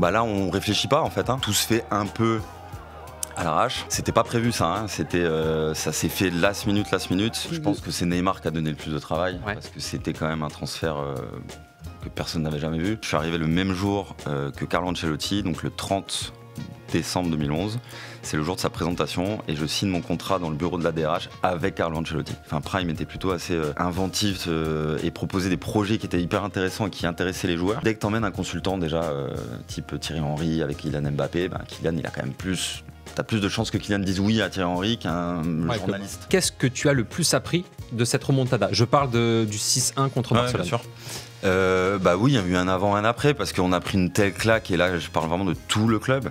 Bah là, on réfléchit pas en fait. Tout se fait un peu à l'arrache. C'était pas prévu ça. Ça s'est fait last minute. Je pense que c'est Neymar qui a donné le plus de travail parce que c'était quand même un transfert que personne n'avait jamais vu. Je suis arrivé le même jour que Carlo Ancelotti, donc le 30 décembre 2011. C'est le jour de sa présentation et je signe mon contrat dans le bureau de la DRH avec Carlo Ancelotti. Enfin, Prime était plutôt assez inventif et proposait des projets qui étaient hyper intéressants et qui intéressaient les joueurs. Dès que t'emmènes un consultant déjà type Thierry Henry avec Kylian Mbappé, Kylian il a quand même t'as plus de chances que Kylian dise oui à Thierry Henry qu'un journaliste. Qu'est-ce que tu as le plus appris de cette remontada? Je parle du 6-1 contre Barcelone. Bien sûr. Oui, il y a eu un avant, un après, parce qu'on a pris une telle claque, et là je parle vraiment de tout le club,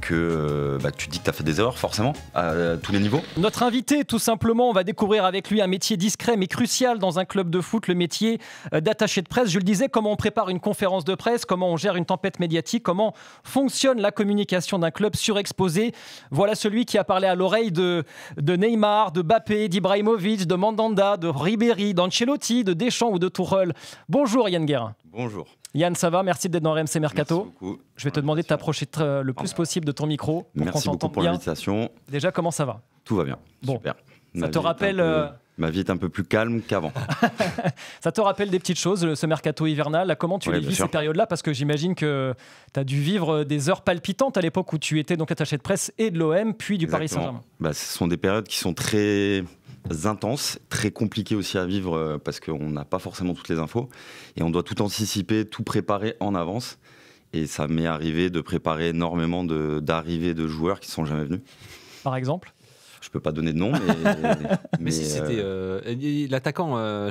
que tu dis que tu as fait des erreurs forcément à tous les niveaux. Notre invité, tout simplement, on va découvrir avec lui un métier discret mais crucial dans un club de foot, le métier d'attaché de presse. Je le disais, comment on prépare une conférence de presse, comment on gère une tempête médiatique, comment fonctionne la communication d'un club surexposé. Voilà celui qui a parlé à l'oreille de Neymar, de Mbappé, d'Ibrahimovic, de Mandanda, de Ribéry, d'Ancelotti, de Deschamps ou de Tourelle. Bonjour Yann Guérin. Bonjour. Yann, ça va? Merci d'être dans RMC Mercato. Merci beaucoup. Je vais te demander de t'approcher le plus possible de ton micro. Merci beaucoup pour l'invitation. Déjà, comment ça va? Tout va bien. Bon. Super. Ça te rappelle... Ma vie est un peu plus calme qu'avant. Ça te rappelle des petites choses, ce mercato hivernal là, comment tu les vis ces périodes-là? Parce que j'imagine que tu as dû vivre des heures palpitantes à l'époque où tu étais donc attaché de presse et de l'OM, puis du Paris Saint-Germain. Ce sont des périodes qui sont très intenses, très compliquées aussi à vivre parce qu'on n'a pas forcément toutes les infos et on doit tout anticiper, tout préparer en avance. Et ça m'est arrivé de préparer énormément d'arrivées de joueurs qui ne sont jamais venus. Par exemple? Je peux pas donner de nom, mais si c'était l'attaquant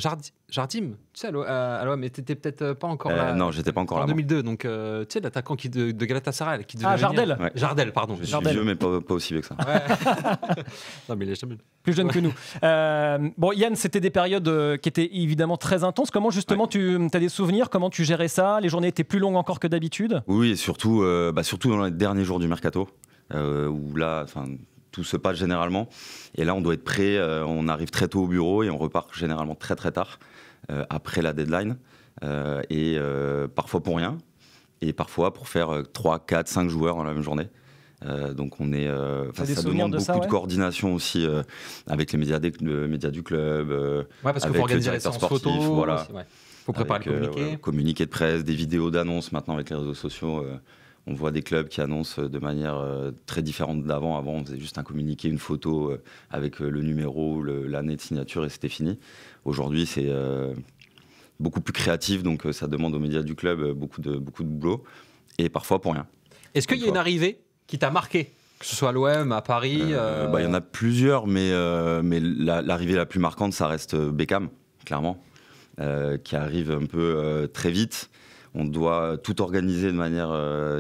Jardim, tu sais, mais t'étais peut-être pas encore là. Non, j'étais pas encore là. En 2002, donc tu sais, l'attaquant de Galatasaray qui devait Jardel. Ouais. Jardel, pardon. Je suis vieux, mais pas aussi vieux que ça. Ouais. Non, mais il est jamais plus jeune que nous. Yann, c'était des périodes qui étaient évidemment très intenses. Comment justement tu as des souvenirs? Comment tu gérais ça? Les journées étaient plus longues encore que d'habitude? Oui, et surtout dans les derniers jours du mercato, où là, tout se passe généralement. Et là, on doit être prêt. On arrive très tôt au bureau et on repart généralement très très tard après la deadline. Parfois pour rien. Et parfois pour faire 3, 4, 5 joueurs dans la même journée. Donc on est, ça demande beaucoup de coordination aussi avec les médias du club. Parce qu'il faut organiser les séances photos. Voilà. Faut préparer le communiqué. Communiqué de presse, des vidéos d'annonces maintenant avec les réseaux sociaux. On voit des clubs qui annoncent de manière très différente d'avant. Avant, on faisait juste un communiqué, une photo avec le numéro, l'année de signature et c'était fini. Aujourd'hui, c'est beaucoup plus créatif, donc ça demande aux médias du club beaucoup de boulot et parfois pour rien. Est-ce qu'il y a une arrivée qui t'a marqué? Que ce soit à l'OM, à Paris Il y en a plusieurs, mais l'arrivée la plus marquante, ça reste Beckham, clairement, qui arrive un peu très vite. On doit tout organiser de manière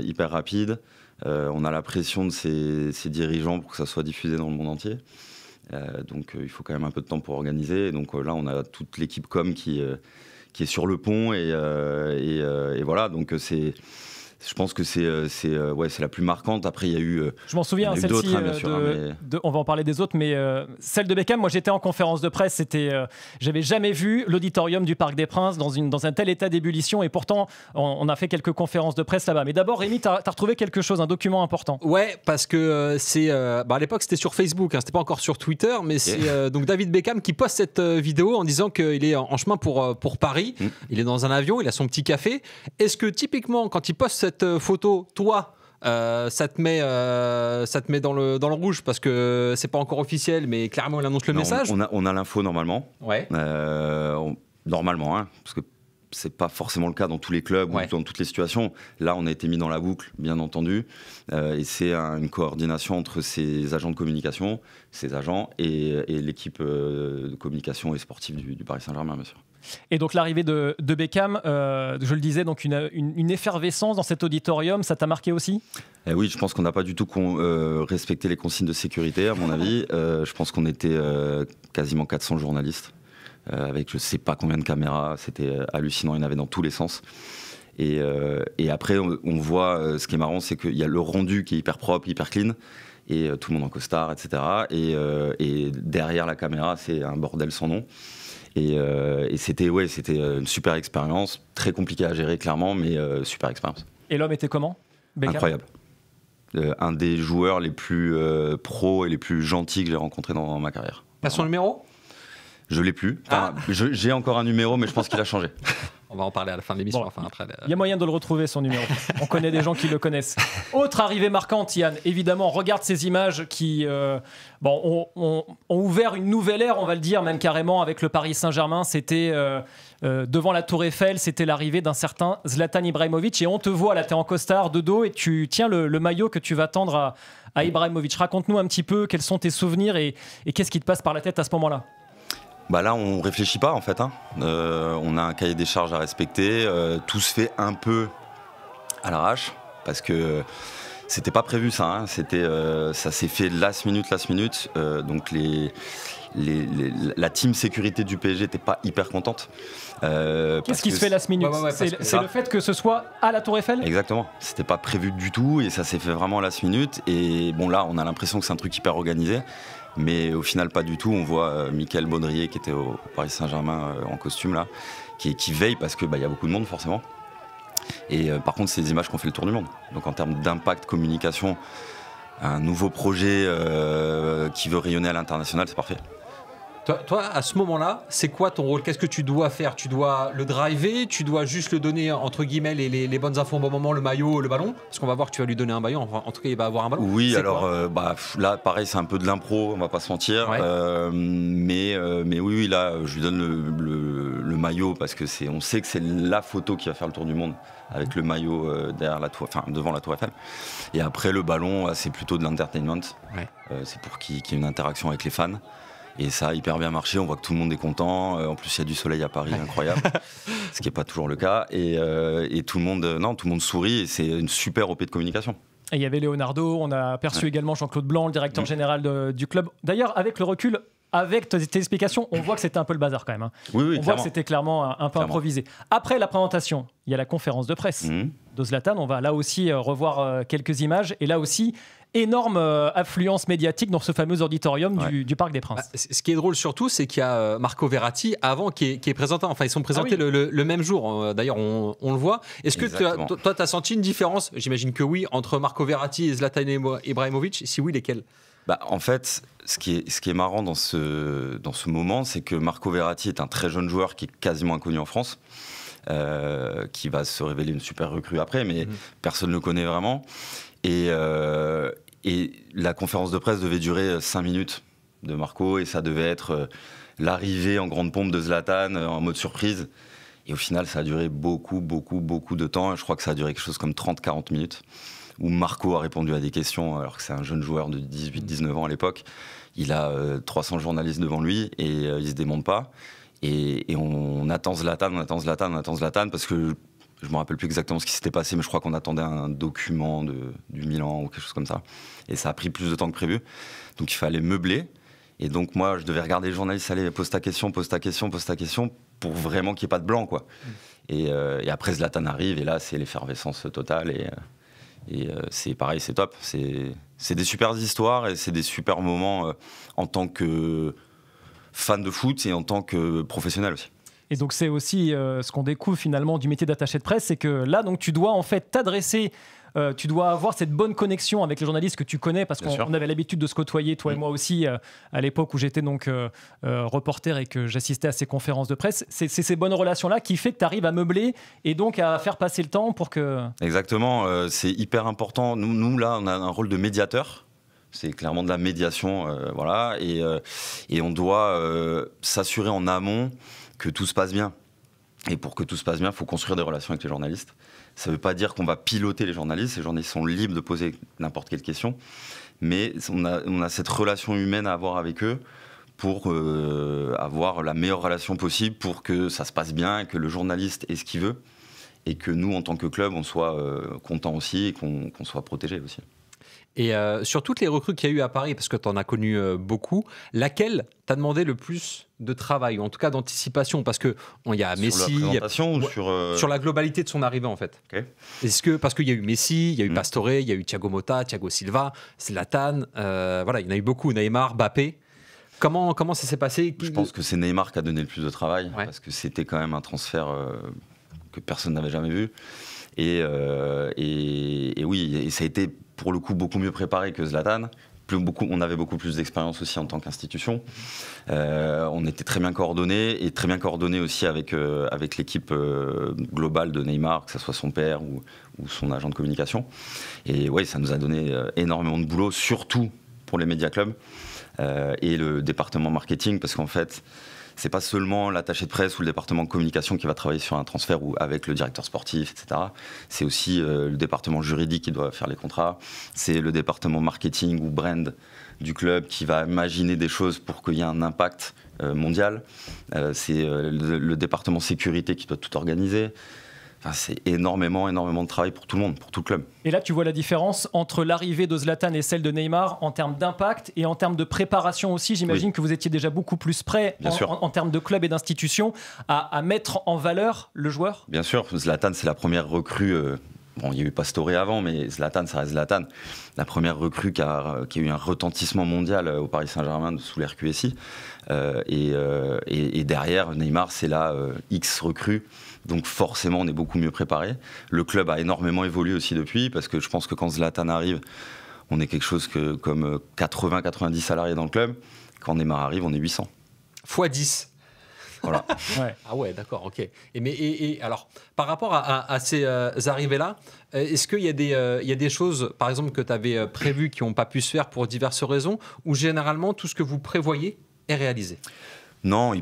hyper rapide. On a la pression de ses dirigeants pour que ça soit diffusé dans le monde entier. Donc il faut quand même un peu de temps pour organiser. Et donc là, on a toute l'équipe com qui est sur le pont. Et voilà, donc je pense que c'est la plus marquante. Après, il y a eu. Je m'en souviens, celle-ci. On va en parler des autres, mais celle de Beckham, moi j'étais en conférence de presse. J'avais jamais vu l'auditorium du Parc des Princes dans un tel état d'ébullition. Et pourtant, on a fait quelques conférences de presse là-bas. Mais d'abord, Rémi, tu as retrouvé quelque chose, un document important. Ouais, parce que à l'époque, c'était sur Facebook, c'était pas encore sur Twitter. Mais c'est donc David Beckham qui poste cette vidéo en disant qu'il est en chemin pour Paris. Il est dans un avion, il a son petit café. Est-ce que typiquement, quand il poste cette photo, toi, ça te met dans le rouge parce que c'est pas encore officiel, mais clairement il annonce le message. On a l'info normalement. Ouais. Normalement, parce que c'est pas forcément le cas dans tous les clubs ou dans toutes les situations. Là, on a été mis dans la boucle, bien entendu, et c'est une coordination entre ses agents de communication, ses agents et l'équipe de communication et sportive du Paris Saint-Germain, bien sûr. Et donc l'arrivée de Beckham, je le disais, donc une effervescence dans cet auditorium, ça t'a marqué aussi? Oui, je pense qu'on n'a pas du tout respecté les consignes de sécurité, à mon avis. Je pense qu'on était quasiment 400 journalistes, avec je ne sais pas combien de caméras, c'était hallucinant, il y en avait dans tous les sens. Et après, on voit, ce qui est marrant, c'est qu'il y a le rendu qui est hyper propre, hyper clean, et tout le monde en costard, etc. Et derrière la caméra, c'est un bordel sans nom. Et c'était une super expérience, très compliquée à gérer clairement, mais super expérience. Et l'homme était comment? Beckham. Incroyable. Un des joueurs les plus pros et les plus gentils que j'ai rencontrés dans ma carrière. T'as son numéro ? Je l'ai plus. Enfin, j'ai encore un numéro, mais je pense qu'il a changé. On va en parler à la fin de l'émission. Bon, enfin, après, il y a moyen de le retrouver, son numéro. On connaît des gens qui le connaissent. Autre arrivée marquante, Yann. Évidemment, regarde ces images qui ont ouvert une nouvelle ère, on va le dire, même carrément, avec le Paris Saint-Germain. C'était devant la Tour Eiffel, c'était l'arrivée d'un certain Zlatan Ibrahimovic. Et on te voit, là, t'es en costard, de dos, et tu tiens le maillot que tu vas tendre à Ibrahimovic. Raconte-nous un petit peu quels sont tes souvenirs et qu'est-ce qui te passe par la tête à ce moment-là. Bah là, on réfléchit pas en fait. On a un cahier des charges à respecter. Tout se fait un peu à l'arrache parce que c'était pas prévu ça. Ça s'est fait last minute. Donc la team sécurité du PSG n'était pas hyper contente. Qu'est-ce qui se fait last minute? C'est le fait que ce soit à la Tour Eiffel? Exactement. C'était pas prévu du tout et ça s'est fait vraiment last minute. Et bon là, on a l'impression que c'est un truc hyper organisé. Mais au final, pas du tout. On voit Mickaël Baudrier qui était au Paris Saint-Germain en costume là, qui veille parce que y a beaucoup de monde forcément. Et par contre, c'est des images qui ont fait le tour du monde. Donc en termes d'impact communication, un nouveau projet qui veut rayonner à l'international, c'est parfait. Toi, à ce moment-là, c'est quoi ton rôle? Qu'est-ce que tu dois faire? Tu dois le driver? Tu dois juste le donner, entre guillemets, les bonnes infos au bon moment, le maillot, le ballon? Parce qu'on va voir que tu vas lui donner un maillot. Enfin, en tout cas, il va avoir un ballon. Oui, alors là, pareil, c'est un peu de l'impro, on va pas se mentir. Ouais. Mais oui, là, je lui donne le maillot parce que on sait que c'est la photo qui va faire le tour du monde avec le maillot devant la Tour Eiffel. Et après, le ballon, c'est plutôt de l'entertainment. Ouais. C'est pour qu'il y ait une interaction avec les fans. Et ça a hyper bien marché, on voit que tout le monde est content. En plus, il y a du soleil à Paris, incroyable, ce qui n'est pas toujours le cas. Et tout le monde sourit et c'est une super OP de communication. Et il y avait Leonardo, on a aperçu également Jean-Claude Blanc, le directeur général du club. D'ailleurs, avec le recul, avec tes explications, on voit que c'était un peu le bazar quand même. Oui, on voit que c'était clairement un peu improvisé. Après la présentation, il y a la conférence de presse de Zlatan. On va là aussi revoir quelques images. Et là aussi, énorme affluence médiatique dans ce fameux auditorium du Parc des Princes. Ce qui est drôle surtout, c'est qu'il y a Marco Verratti avant qui est présenté. Enfin, ils sont présentés le même jour. D'ailleurs, on le voit. Est-ce que toi, tu as senti une différence? J'imagine que oui, entre Marco Verratti et Zlatan Ibrahimovic. Si oui, lesquels? En fait, ce qui est marrant dans ce moment, c'est que Marco Verratti est un très jeune joueur qui est quasiment inconnu en France, qui va se révéler une super recrue après, mais personne ne le connaît vraiment. Et la conférence de presse devait durer 5 minutes de Marco, et ça devait être l'arrivée en grande pompe de Zlatan en mode surprise. Et au final, ça a duré beaucoup de temps. Je crois que ça a duré quelque chose comme 30-40 minutes. Où Marco a répondu à des questions, alors que c'est un jeune joueur de 18-19 ans à l'époque. Il a 300 journalistes devant lui et il se démonte pas. Et on attend Zlatan, parce que je me rappelle plus exactement ce qui s'était passé, mais je crois qu'on attendait un document du Milan ou quelque chose comme ça. Et ça a pris plus de temps que prévu. Donc il fallait meubler. Et donc moi, je devais regarder les journalistes, allez, pose ta question, pour vraiment qu'il n'y ait pas de blanc, quoi. Et après, Zlatan arrive, et là, c'est l'effervescence totale. Et c'est pareil, c'est top. C'est des super histoires et c'est des super moments en tant que fan de foot et en tant que professionnel aussi. Et donc c'est aussi ce qu'on découvre finalement du métier d'attaché de presse, c'est que là, donc, tu dois en fait t'adresser, tu dois avoir cette bonne connexion avec les journalistes que tu connais, parce qu'on avait l'habitude de se côtoyer, toi et moi aussi, à l'époque où j'étais donc reporter et que j'assistais à ces conférences de presse. C'est ces bonnes relations-là qui fait que tu arrives à meubler et donc à faire passer le temps pour que... Exactement, c'est hyper important. Nous, là, on a un rôle de médiateur. C'est clairement de la médiation, voilà. Et on doit s'assurer en amont que tout se passe bien. Et pour que tout se passe bien, il faut construire des relations avec les journalistes. Ça ne veut pas dire qu'on va piloter les journalistes. Les journalistes sont libres de poser n'importe quelle question. Mais on a cette relation humaine à avoir avec eux pour avoir la meilleure relation possible, pour que ça se passe bien et que le journaliste ait ce qu'il veut. Et que nous, en tant que club, on soit contents aussi et qu'on soit protégés aussi. Et sur toutes les recrues qu'il y a eu à Paris, parce que tu en as connu beaucoup, laquelle t'a demandé le plus de travail, ou en tout cas d'anticipation? Parce qu'il y a Messi... Sur la présentation ou sur la globalité de son arrivée, en fait. Okay. Parce qu'il y a eu Messi, il y a eu Pastore, il y a eu Thiago Motta, Thiago Silva, Zlatan, voilà, il y en a eu beaucoup, Neymar, Mbappé. Comment ça s'est passé? Je pense que c'est Neymar qui a donné le plus de travail, parce que c'était quand même un transfert que personne n'avait jamais vu. Et oui, et ça a été pour le coup beaucoup mieux préparé que Zlatan. On avait beaucoup plus d'expérience aussi en tant qu'institution. On était très bien coordonnés, et très bien coordonnés aussi avec l'équipe globale de Neymar, que ce soit son père ou son agent de communication. Et ouais, ça nous a donné énormément de boulot, surtout pour les médias clubs et le département marketing, parce qu'en fait, c'est pas seulement l'attaché de presse ou le département de communication qui va travailler sur un transfert ou avec le directeur sportif, etc. C'est aussi le département juridique qui doit faire les contrats. C'est le département marketing ou brand du club qui va imaginer des choses pour qu'il y ait un impact mondial. C'est le département sécurité qui doit tout organiser. Enfin, c'est énormément de travail pour tout le monde, pour tout le club. Et là, tu vois la différence entre l'arrivée de Zlatan et celle de Neymar en termes d'impact et en termes de préparation aussi. J'imagine que vous étiez déjà beaucoup plus prêt en termes de club et d'institution à mettre en valeur le joueur. Bien sûr, Zlatan, c'est la première recrue. Bon, il y a eu Pastore avant, mais Zlatan, ça reste Zlatan. La première recrue qui a eu un retentissement mondial au Paris Saint-Germain sous l'RQSI. Et derrière, Neymar, c'est la X recrue. Donc forcément, on est beaucoup mieux préparé. Le club a énormément évolué aussi depuis, parce que je pense que quand Zlatan arrive, on est quelque chose comme 80-90 salariés dans le club. Quand Neymar arrive, on est 800. Fois 10. Voilà. Ouais. Ah ouais, d'accord, ok. Et alors, par rapport à ces arrivées-là, est-ce qu'il y a des choses, par exemple, que tu avais prévues qui n'ont pas pu se faire pour diverses raisons, ou généralement, tout ce que vous prévoyez est réalisé ? Non,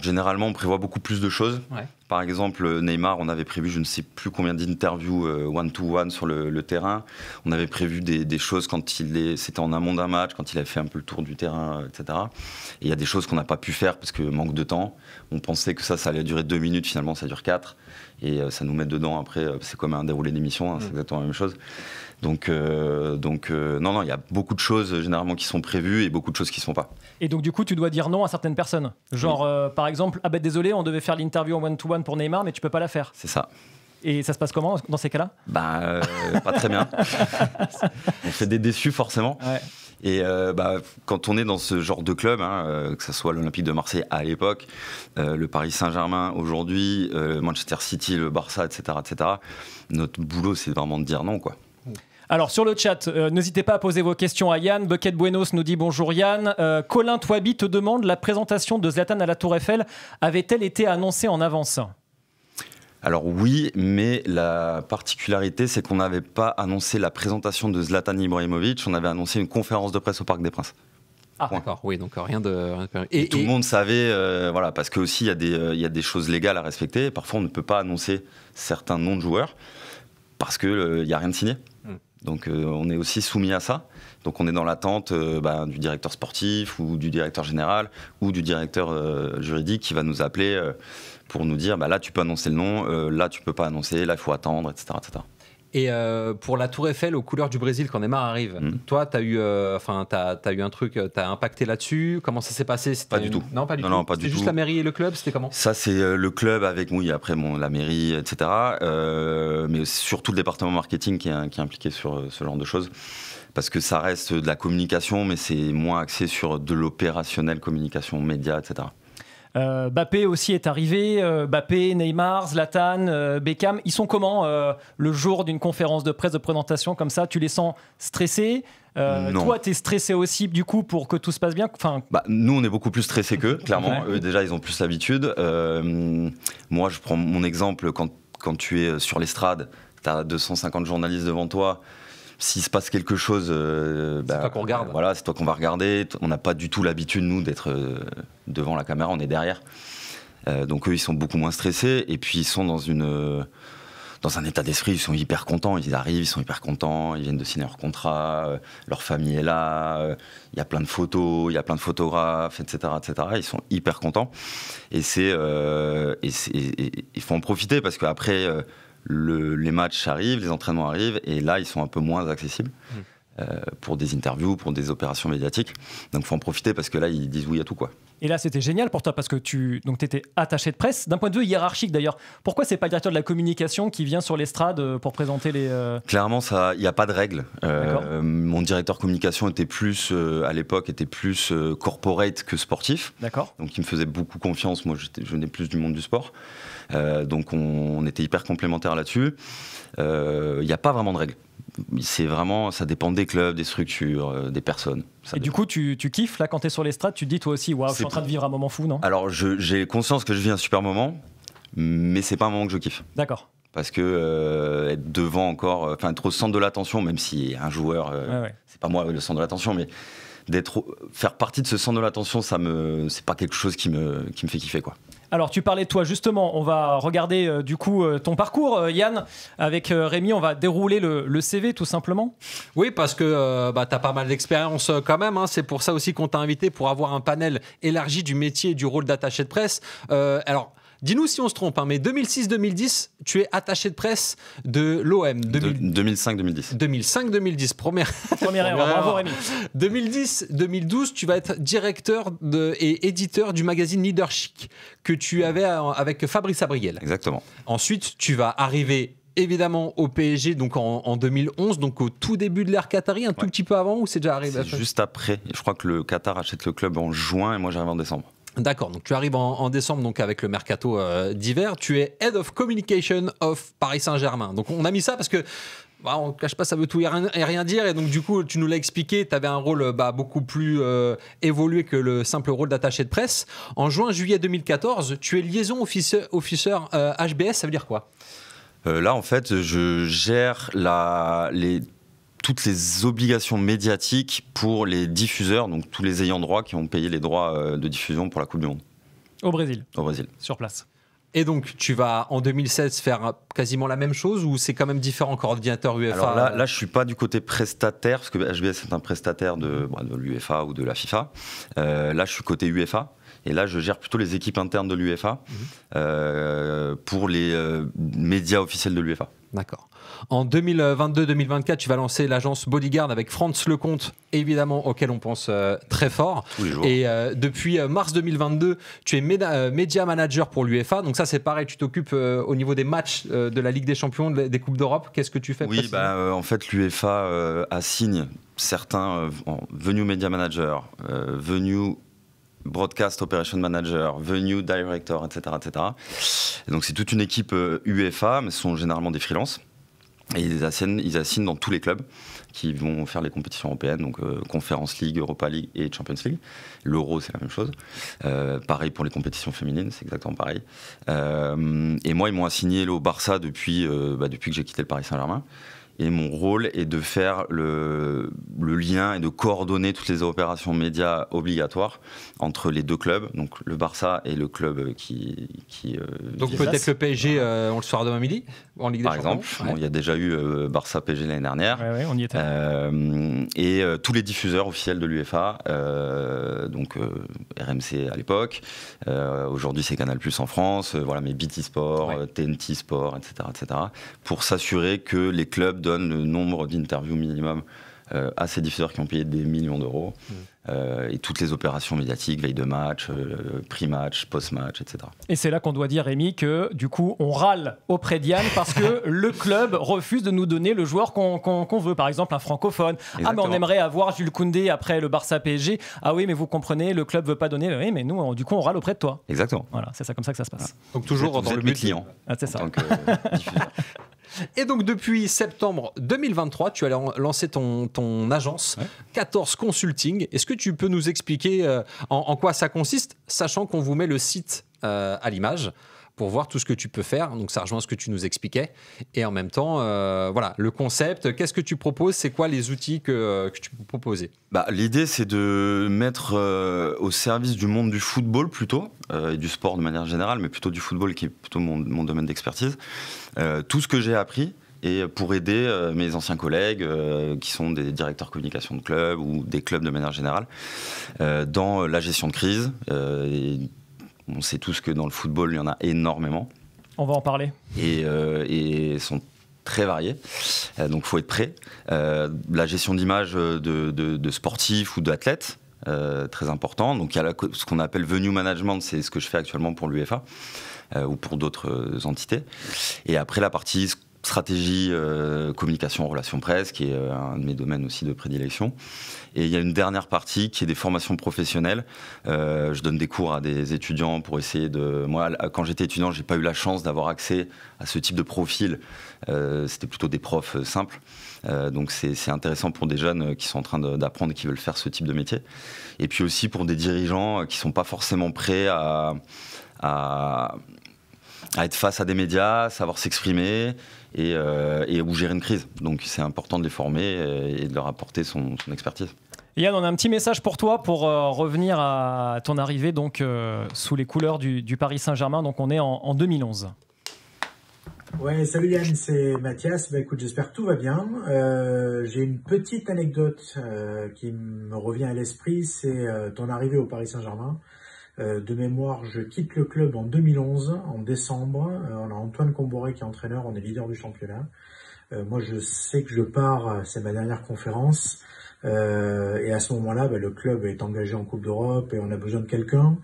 généralement, on prévoit beaucoup plus de choses. Ouais. Par exemple, Neymar, on avait prévu je ne sais plus combien d'interviews one-to-one sur le terrain. On avait prévu des choses quand c'était en amont d'un match, quand il avait fait un peu le tour du terrain, etc. Et il y a des choses qu'on n'a pas pu faire parce que manque de temps. On pensait que ça allait durer 2 minutes, finalement ça dure 4. Et ça nous met dedans après, c'est comme un déroulé d'émission, c'est exactement la même chose. Donc non, il y a beaucoup de choses généralement qui sont prévues et beaucoup de choses qui ne se font pas. Et donc du coup, tu dois dire non à certaines personnes. Genre, par exemple, ah ben désolé, on devait faire l'interview en one-to-one pour Neymar, mais tu peux pas la faire. C'est ça. Et ça se passe comment dans ces cas-là ? Pas très bien. On fait des déçus forcément. Ouais. Et quand on est dans ce genre de club, que ce soit l'Olympique de Marseille à l'époque, le Paris Saint-Germain aujourd'hui, Manchester City, le Barça, etc., notre boulot, c'est vraiment de dire non, quoi. Alors sur le chat, n'hésitez pas à poser vos questions à Yann. Bucket Buenos nous dit bonjour Yann. Colin Touabi te demande, la présentation de Zlatan à la Tour Eiffel avait-elle été annoncée en avance ? Alors oui, mais la particularité, c'est qu'on n'avait pas annoncé la présentation de Zlatan Ibrahimovic, on avait annoncé une conférence de presse au Parc des Princes. Ah d'accord, oui, donc rien de... Et tout le monde savait, voilà, parce que aussi il y a des choses légales à respecter. Parfois, on ne peut pas annoncer certains noms de joueurs parce qu'il n'y a rien de signé. Donc on est aussi soumis à ça. Donc on est dans l'attente du directeur sportif ou du directeur général ou du directeur juridique qui va nous appeler pour nous dire là tu peux annoncer le nom, là tu peux pas annoncer, là il faut attendre, etc. Et pour la Tour Eiffel aux couleurs du Brésil, quand Neymar arrive, toi, tu as eu un truc, tu as impacté là-dessus. Comment ça s'est passé ? Pas du tout. Non, pas du tout. Non, pas du tout. C'était juste la mairie et le club, c'était comment ? Ça, c'est le club avec, après la mairie, etc. Mais surtout le département marketing qui est impliqué sur ce genre de choses. Parce que ça reste de la communication, mais c'est moins axé sur de l'opérationnel, communication, médias, etc. Mbappé aussi est arrivé. Mbappé, Neymar, Zlatan, Beckham. Ils sont comment le jour d'une conférence de presse de présentation comme ça ? Tu les sens stressés ? Toi, tu es stressé aussi du coup pour que tout se passe bien ? Nous, on est beaucoup plus stressés qu'eux, clairement. Eux, déjà, ils ont plus l'habitude. Moi, je prends mon exemple. Quand tu es sur l'estrade, tu as 250 journalistes devant toi. S'il se passe quelque chose, c'est toi qu'on regarde. Voilà, c'est toi qu'on va regarder. On n'a pas du tout l'habitude, nous, d'être devant la caméra, on est derrière. Donc eux, ils sont beaucoup moins stressés. Et puis, ils sont dans un état d'esprit, ils sont hyper contents. Ils arrivent, ils sont hyper contents. Ils viennent de signer leur contrat. Leur famille est là. Il y a plein de photos, il y a plein de photographes, etc. Ils sont hyper contents. Et il faut en profiter parce qu'après... les matchs arrivent, les entraînements arrivent, et là, ils sont un peu moins accessibles. pour des interviews, pour des opérations médiatiques. Donc il faut en profiter parce que là, ils disent oui à tout, quoi. Et là, c'était génial pour toi parce que tu étais attaché de presse. D'un point de vue hiérarchique d'ailleurs, pourquoi c'est pas le directeur de la communication qui vient sur l'estrade pour présenter les... Clairement, il n'y a pas de règle. Mon directeur communication était plus, à l'époque, était plus corporate que sportif. D'accord. Donc il me faisait beaucoup confiance. Moi, je venais plus du monde du sport. Donc on était hyper complémentaires là-dessus. Il n'y a pas vraiment de règle. C'est vraiment, ça dépend des clubs, des structures, des personnes. Et du coup, tu kiffes là quand tu es sur l'estrade, tu te dis toi aussi, waouh, je suis en train de vivre un moment fou, non? Alors, j'ai conscience que je vis un super moment, mais c'est pas un moment que je kiffe. D'accord. Parce que être devant encore, être au centre de l'attention, même si un joueur, c'est pas moi le centre de l'attention, mais faire partie de ce centre de l'attention, c'est pas quelque chose qui me fait kiffer, quoi. Alors, tu parlais de toi, justement, on va regarder du coup ton parcours, Yann. Avec Rémi, on va dérouler le CV, tout simplement. Oui, parce que tu as pas mal d'expérience quand même. Hein. C'est pour ça aussi qu'on t'a invité, pour avoir un panel élargi du métier et du rôle d'attaché de presse. Alors, dis-nous si on se trompe, hein, mais 2006-2010, tu es attaché de presse de l'OM. 2005-2010. 2005-2010, première erreur, bravo Rémi. 2010-2012, tu vas être directeur et éditeur du magazine Leadership que tu avais avec Fabrice Abriel. Exactement. Ensuite, tu vas arriver évidemment au PSG donc en 2011, donc au tout début de l'ère qatari, un tout petit peu avant, ou c'est déjà arrivé? C'est juste après. Je crois que le Qatar achète le club en juin et moi j'arrive en décembre. D'accord, donc tu arrives en décembre donc avec le mercato d'hiver. Tu es Head of Communication of Paris Saint-Germain. Donc on a mis ça parce que on ne cache pas, ça veut tout et rien dire. Et donc du coup, tu nous l'as expliqué, tu avais un rôle beaucoup plus évolué que le simple rôle d'attaché de presse. En juin-juillet 2014, tu es liaison officer HBS, ça veut dire quoi? Là, en fait, je gère toutes les obligations médiatiques pour les diffuseurs, donc tous les ayants droit qui ont payé les droits de diffusion pour la Coupe du Monde. Au Brésil. Au Brésil. Sur place. Et donc, tu vas en 2016 faire quasiment la même chose, ou c'est quand même différent, coordinateur UEFA? Alors là, je ne suis pas du côté prestataire, parce que HBS est un prestataire de l'UEFA ou de la FIFA. Là, je suis côté UEFA. Et là, je gère plutôt les équipes internes de l'UEFA pour les médias officiels de l'UEFA. D'accord. En 2022-2024, tu vas lancer l'agence Bodyguard avec Franz Lecomte, évidemment, auquel on pense très fort. Tous les jours. Et depuis mars 2022, tu es média manager pour l'UEFA. Donc ça, c'est pareil, tu t'occupes au niveau des matchs de la Ligue des Champions, des Coupes d'Europe. Qu'est-ce que tu fais? Oui, en fait, l'UEFA assigne certains venue media manager, venue broadcast operation manager, venue director, etc. etc. Et donc c'est toute une équipe UEFA, mais ce sont généralement des freelances. Et ils assignent dans tous les clubs qui vont faire les compétitions européennes, donc Conference League, Europa League et Champions League. L'Euro, c'est la même chose. Pareil pour les compétitions féminines, c'est exactement pareil. Et moi, ils m'ont assigné au Barça depuis que j'ai quitté le Paris Saint-Germain. Et mon rôle est de faire le lien et de coordonner toutes les opérations médias obligatoires entre les deux clubs, donc le Barça et le club qui donc peut-être le PSG on le soir demain midi en Ligue des Champions. Par exemple, il y a déjà eu Barça-PSG l'année dernière. Ouais, on y était. Et tous les diffuseurs officiels de l'UEFA, donc RMC à l'époque, aujourd'hui c'est Canal+ en France, mais BT Sport, TNT Sport, etc., pour s'assurer que les clubs donnent le nombre d'interviews minimum à ces diffuseurs qui ont payé des millions d'euros. Et toutes les opérations médiatiques, veille de match, pré-match, post-match, etc. Et c'est là qu'on doit dire, Rémi, que du coup, on râle auprès d'Yann parce que le club refuse de nous donner le joueur qu'on veut. Par exemple, un francophone. Exactement. Ah, mais on aimerait avoir Jules Koundé après le Barça-PSG. Ah oui, mais vous comprenez, le club veut pas donner. Oui, mais nous, du coup, on râle auprès de toi. Exactement. Voilà, c'est ça comme ça que ça se passe. Donc toujours dans le but client. C'est ça. En tant que diffuseur. Et donc depuis septembre 2023, tu as lancé ton agence 14 Consulting. Est-ce que tu peux nous expliquer en quoi ça consiste, sachant qu'on vous met le site à l'image pour voir tout ce que tu peux faire. Donc ça rejoint ce que tu nous expliquais. Et en même temps, le concept, qu'est-ce que tu proposes? C'est quoi les outils que tu peux proposer? L'idée, c'est de mettre au service du monde du football plutôt, et du sport de manière générale, mais plutôt du football qui est plutôt mon domaine d'expertise. Tout ce que j'ai appris, et pour aider mes anciens collègues qui sont des directeurs communication de clubs ou des clubs de manière générale dans la gestion de crise. On sait tous que dans le football, il y en a énormément. On va en parler. Et sont très variés, donc il faut être prêt. La gestion d'image de sportifs ou d'athlètes, très important. Donc il y a ce qu'on appelle venue management, c'est ce que je fais actuellement pour l'UEFA ou pour d'autres entités. Et après la partie stratégie, communication, relations presse, qui est un de mes domaines aussi de prédilection. Et il y a une dernière partie qui est des formations professionnelles. Je donne des cours à des étudiants pour essayer de... Moi, quand j'étais étudiant, j'ai pas eu la chance d'avoir accès à ce type de profil. C'était plutôt des profs simples. Donc c'est intéressant pour des jeunes qui sont en train d'apprendre et qui veulent faire ce type de métier. Et puis aussi pour des dirigeants qui sont pas forcément prêts à être face à des médias, savoir s'exprimer et ou gérer une crise. Donc c'est important de les former et de leur apporter son expertise. Yann, on a un petit message pour toi pour revenir à ton arrivée donc, sous les couleurs du Paris Saint-Germain. Donc on est en 2011. Ouais, salut Yann, c'est Mathias. Bah écoute, j'espère que tout va bien. J'ai une petite anecdote qui me revient à l'esprit, c'est ton arrivée au Paris Saint-Germain. De mémoire, je quitte le club en 2011, en décembre. On a Antoine Comboré qui est entraîneur, on est leader du championnat. Moi, je sais que je pars, c'est ma dernière conférence. Et à ce moment-là, le club est engagé en Coupe d'Europe et on a besoin de quelqu'un.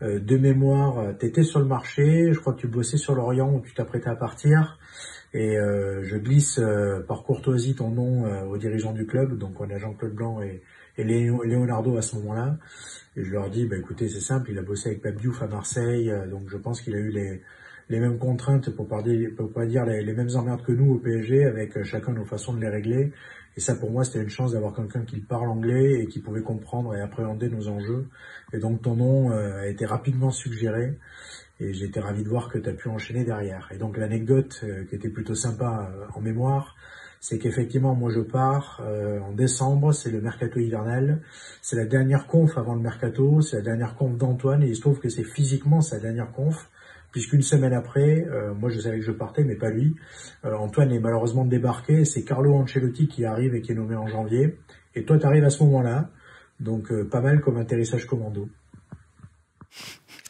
De mémoire, tu étais sur le marché, je crois que tu bossais sur Lorient où tu t'apprêtais à partir. Et je glisse par courtoisie ton nom aux dirigeants du club. Donc on a Jean-Claude Blanc et Leonardo à ce moment-là. Et je leur dis, écoutez, c'est simple, il a bossé avec Pape Diouf à Marseille, donc je pense qu'il a eu les mêmes contraintes, pour pas dire les mêmes emmerdes que nous au PSG, avec chacun nos façons de les régler. Et ça, pour moi, c'était une chance d'avoir quelqu'un qui parle anglais et qui pouvait comprendre et appréhender nos enjeux. Et donc ton nom a été rapidement suggéré. Et j'ai été ravi de voir que tu as pu enchaîner derrière. Et donc l'anecdote qui était plutôt sympa en mémoire, c'est qu'effectivement, moi je pars en décembre, c'est le mercato hivernal, c'est la dernière conf avant le mercato, c'est la dernière conf d'Antoine, et il se trouve que c'est physiquement sa dernière conf, puisqu'une semaine après, moi je savais que je partais, mais pas lui. Antoine est malheureusement débarqué, et c'est Carlo Ancelotti qui arrive et qui est nommé en janvier, et toi tu arrives à ce moment-là, donc pas mal comme atterrissage commando.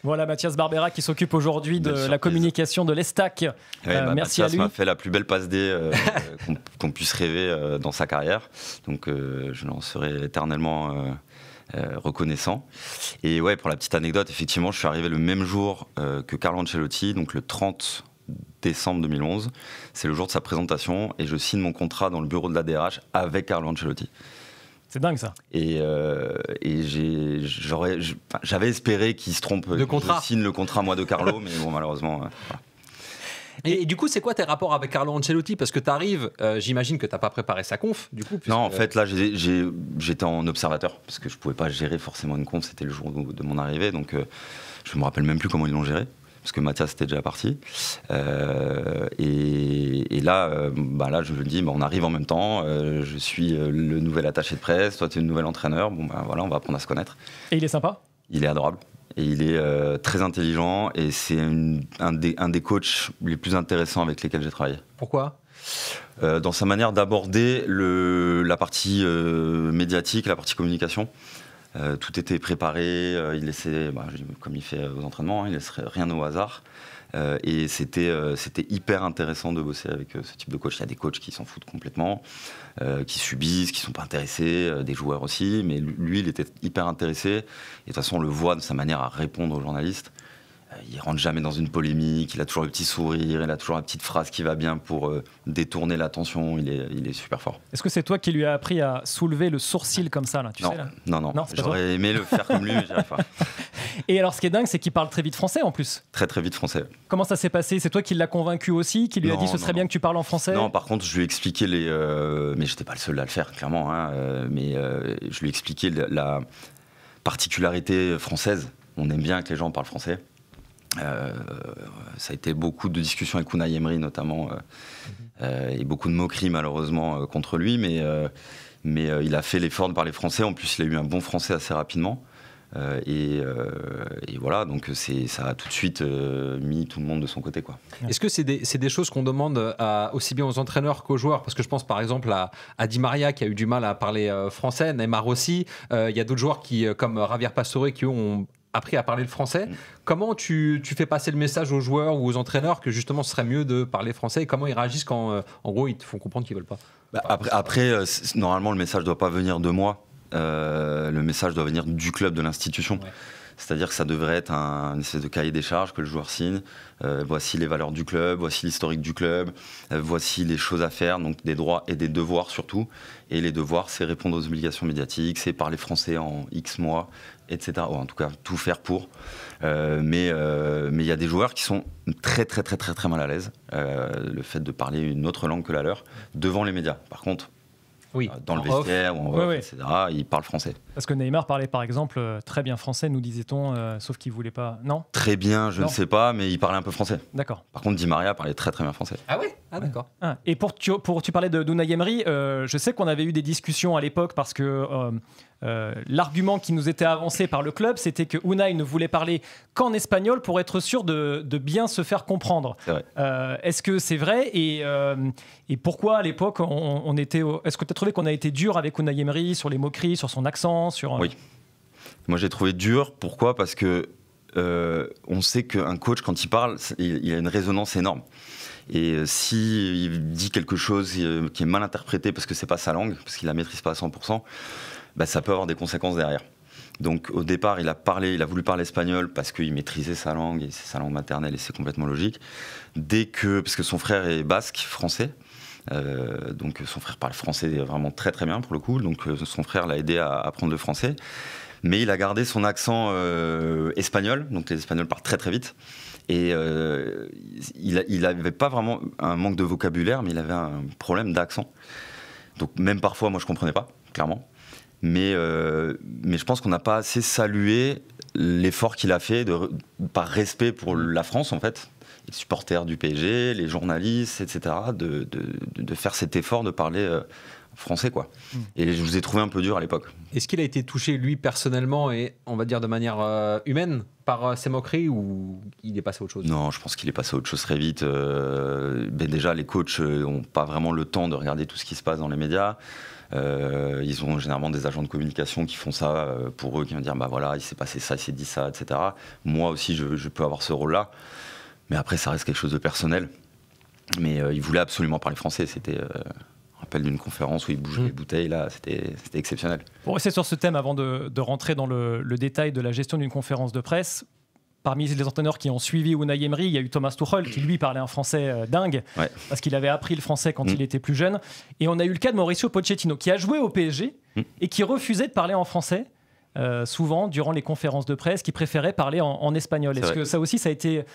Voilà Mathias Barbera qui s'occupe aujourd'hui de la communication de l'Estac. Merci Mathias à lui. m'a fait la plus belle passe D qu'on puisse rêver dans sa carrière. Donc je l'en serai éternellement reconnaissant. Et ouais, pour la petite anecdote, effectivement, je suis arrivé le même jour que Carlo Ancelotti, donc le 30 décembre 2011. C'est le jour de sa présentation et je signe mon contrat dans le bureau de la DRH avec Carlo Ancelotti. C'est dingue ça. Et j'avais espéré qu'il se trompe, que je signe le contrat moi de Carlo, mais bon malheureusement. Voilà. Et du coup, c'est quoi tes rapports avec Carlo Ancelotti? Parce que tu arrives, j'imagine que tu n'as pas préparé sa conf, du coup. Non, en fait, là, j'étais en observateur, parce que je ne pouvais pas gérer forcément une conf, c'était le jour de mon arrivée, donc je ne me rappelle même plus comment ils l'ont géré, parce que Mathias était déjà parti. Et là, là, je le dis, on arrive en même temps, je suis le nouvel attaché de presse, toi, tu es le nouvel entraîneur, voilà, on va apprendre à se connaître. Et il est sympa? Il est adorable. Et il est très intelligent et c'est un des coachs les plus intéressants avec lesquels j'ai travaillé. Pourquoi ? Dans sa manière d'aborder la partie médiatique, la partie communication. Tout était préparé, il laissait, comme il fait aux entraînements, il laisserait rien au hasard. Et c'était hyper intéressant de bosser avec ce type de coach. Il y a des coachs qui s'en foutent complètement, qui subissent, qui ne sont pas intéressés, des joueurs aussi, mais lui, il était hyper intéressé. Et de toute façon, on le voit de sa manière à répondre aux journalistes. Il rentre jamais dans une polémique, il a toujours le petit sourire, il a toujours la petite phrase qui va bien pour détourner l'attention, il est super fort. Est-ce que c'est toi qui lui as appris à soulever le sourcil comme ça là, Non, non, j'aurais aimé le faire comme lui, mais j'y arrive pas. Et alors ce qui est dingue, c'est qu'il parle très vite français en plus. Très très vite français. Comment ça s'est passé? C'est toi qui l'as convaincu aussi, qui lui a dit ce serait bien que tu parles en français? Non, par contre je lui ai expliqué mais j'étais pas le seul à le faire clairement, mais je lui ai expliqué la particularité française. On aime bien que les gens parlent français. Ça a été beaucoup de discussions avec Unai Emery notamment et beaucoup de moqueries malheureusement contre lui, mais il a fait l'effort de parler français. En plus il a eu un bon français assez rapidement et voilà, donc ça a tout de suite mis tout le monde de son côté, quoi. Est-ce que c'est des choses qu'on demande aussi bien aux entraîneurs qu'aux joueurs? Parce que je pense par exemple à Di Maria qui a eu du mal à parler français, Neymar aussi, il y a d'autres joueurs qui, comme Javier Pastore, qui ont appris à parler le français. Comment tu fais passer le message aux joueurs ou aux entraîneurs que justement ce serait mieux de parler français, et comment ils réagissent quand en gros ils te font comprendre qu'ils veulent pas? Après normalement le message doit pas venir de moi, le message doit venir du club, de l'institution. Ouais. C'est-à-dire que ça devrait être un espèce de cahier des charges que le joueur signe. Voici les valeurs du club, voici l'historique du club, voici les choses à faire, donc des droits et des devoirs surtout. Et les devoirs, c'est répondre aux obligations médiatiques, c'est parler français en X mois, etc. Ou en tout cas, tout faire pour. Mais il y a des joueurs qui sont très mal à l'aise. Le fait de parler une autre langue que la leur devant les médias. Par contre, dans le vestiaire ou en off, etc., il parle français. Parce que Neymar parlait par exemple très bien français, nous disait-on, sauf qu'il voulait pas. Non ? Très bien, je ne sais pas, mais il parlait un peu français. D'accord. Par contre, Di Maria parlait très bien français. Ah oui ? Ah d'accord. Et tu parlais d'Unai Emery, je sais qu'on avait eu des discussions à l'époque parce que l'argument qui nous était avancé par le club, c'était que Unai ne voulait parler qu'en espagnol pour être sûr de bien se faire comprendre. C'est vrai. Est-ce que c'est vrai et pourquoi à l'époque on était est-ce que tu as trouvé qu'on a été dur avec Unai Emery sur les moqueries, sur son accent, sur Oui. Moi j'ai trouvé dur. Pourquoi ? Parce que on sait qu'un coach quand il parle, il a une résonance énorme. Et s'il dit quelque chose qui est mal interprété parce que c'est pas sa langue, parce qu'il la maîtrise pas à 100%, ça peut avoir des conséquences derrière. Donc au départ, il a voulu parler espagnol parce qu'il maîtrisait sa langue et c'est sa langue maternelle et c'est complètement logique. Parce que son frère est basque, français, donc son frère parle français vraiment très bien pour le coup, donc son frère l'a aidé à apprendre le français. Mais il a gardé son accent espagnol, donc les Espagnols parlent très vite. Et il n'avait pas vraiment un manque de vocabulaire, mais il avait un problème d'accent. Donc même parfois, moi je ne comprenais pas, clairement. Mais je pense qu'on n'a pas assez salué l'effort qu'il a fait par respect pour la France, en fait, les supporters du PSG, les journalistes, etc., de faire cet effort de parler français, quoi. Et je vous ai trouvé un peu dur à l'époque. Est-ce qu'il a été touché, lui, personnellement, et on va dire de manière humaine, par ces moqueries, ou il est passé à autre chose ? Non, je pense qu'il est passé à autre chose très vite. Déjà, les coachs n'ont pas vraiment le temps de regarder tout ce qui se passe dans les médias. Ils ont généralement des agents de communication qui font ça pour eux, qui vont dire voilà, il s'est passé ça, il s'est dit ça, etc. Moi aussi, je peux avoir ce rôle-là. Mais après, ça reste quelque chose de personnel. Mais il voulait absolument parler français. C'était... rappel d'une conférence où il bougeait les bouteilles, là, c'était exceptionnel. Pour rester sur ce thème, avant de rentrer dans le détail de la gestion d'une conférence de presse, parmi les entraîneurs qui ont suivi Unai Emery, il y a eu Thomas Tuchel qui lui parlait un français dingue, parce qu'il avait appris le français quand il était plus jeune. Et on a eu le cas de Mauricio Pochettino qui a joué au PSG et qui refusait de parler en français. Souvent durant les conférences de presse, qui préféraient parler en espagnol. Est-ce que ça aussi, ça a été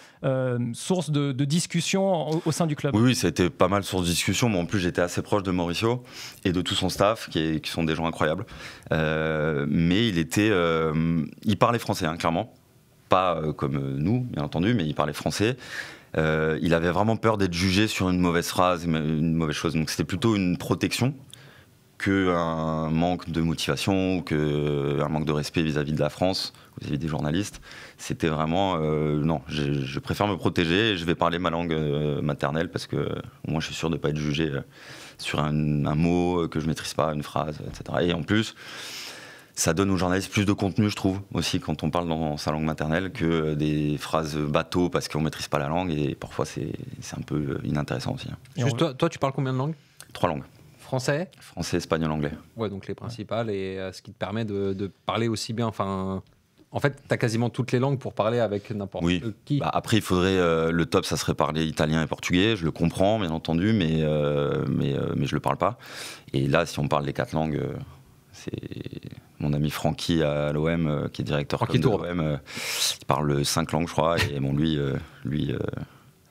source de discussion au sein du club ? Oui, ça a été pas mal source de discussion. Moi, en plus, j'étais assez proche de Mauricio et de tout son staff, qui sont des gens incroyables. Mais il parlait français, clairement. Pas comme nous, bien entendu, mais il parlait français. Il avait vraiment peur d'être jugé sur une mauvaise phrase, une mauvaise chose. Donc c'était plutôt une protection qu'un manque de motivation ou qu'un manque de respect vis-à-vis de la France, vis-à-vis des journalistes. C'était vraiment... non, je préfère me protéger et je vais parler ma langue maternelle parce que au moins je suis sûr de ne pas être jugé sur un mot que je ne maîtrise pas, une phrase, etc. Et en plus, ça donne aux journalistes plus de contenu, je trouve, aussi, quand on parle dans sa langue maternelle, que des phrases bateau parce qu'on ne maîtrise pas la langue et parfois c'est un peu inintéressant aussi. Juste toi, tu parles combien de langues ? 3 langues. Français, espagnol, anglais. Ouais, donc les principales, et ce qui te permet de parler aussi bien. Enfin, en fait, tu as quasiment toutes les langues pour parler avec n'importe qui. Après, il faudrait le top, ça serait parler italien et portugais. Je le comprends, bien entendu, mais je le parle pas. Et là, si on parle les 4 langues, c'est mon ami Francky à l'OM, qui est directeur de l'OM. Il parle 5 langues, je crois. Et bon, lui,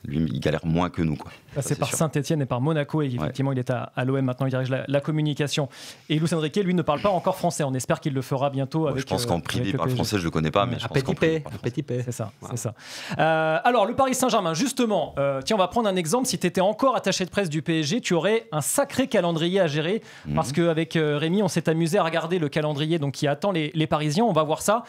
il galère moins que nous, quoi. C'est par Saint-Etienne et par Monaco, et effectivement il est à l'OM maintenant, il dirige la communication. Et Luis Enrique, lui, ne parle pas encore français. On espère qu'il le fera bientôt. Je pense qu'en privé il parle français, je le connais pas, mais je pense qu'en privé, petit P. C'est ça, c'est ça. Alors le Paris Saint-Germain, justement, tiens, on va prendre un exemple. Si tu étais encore attaché de presse du PSG, tu aurais un sacré calendrier à gérer, parce qu'avec Rémi, on s'est amusé à regarder le calendrier donc qui attend les Parisiens. On va voir ça.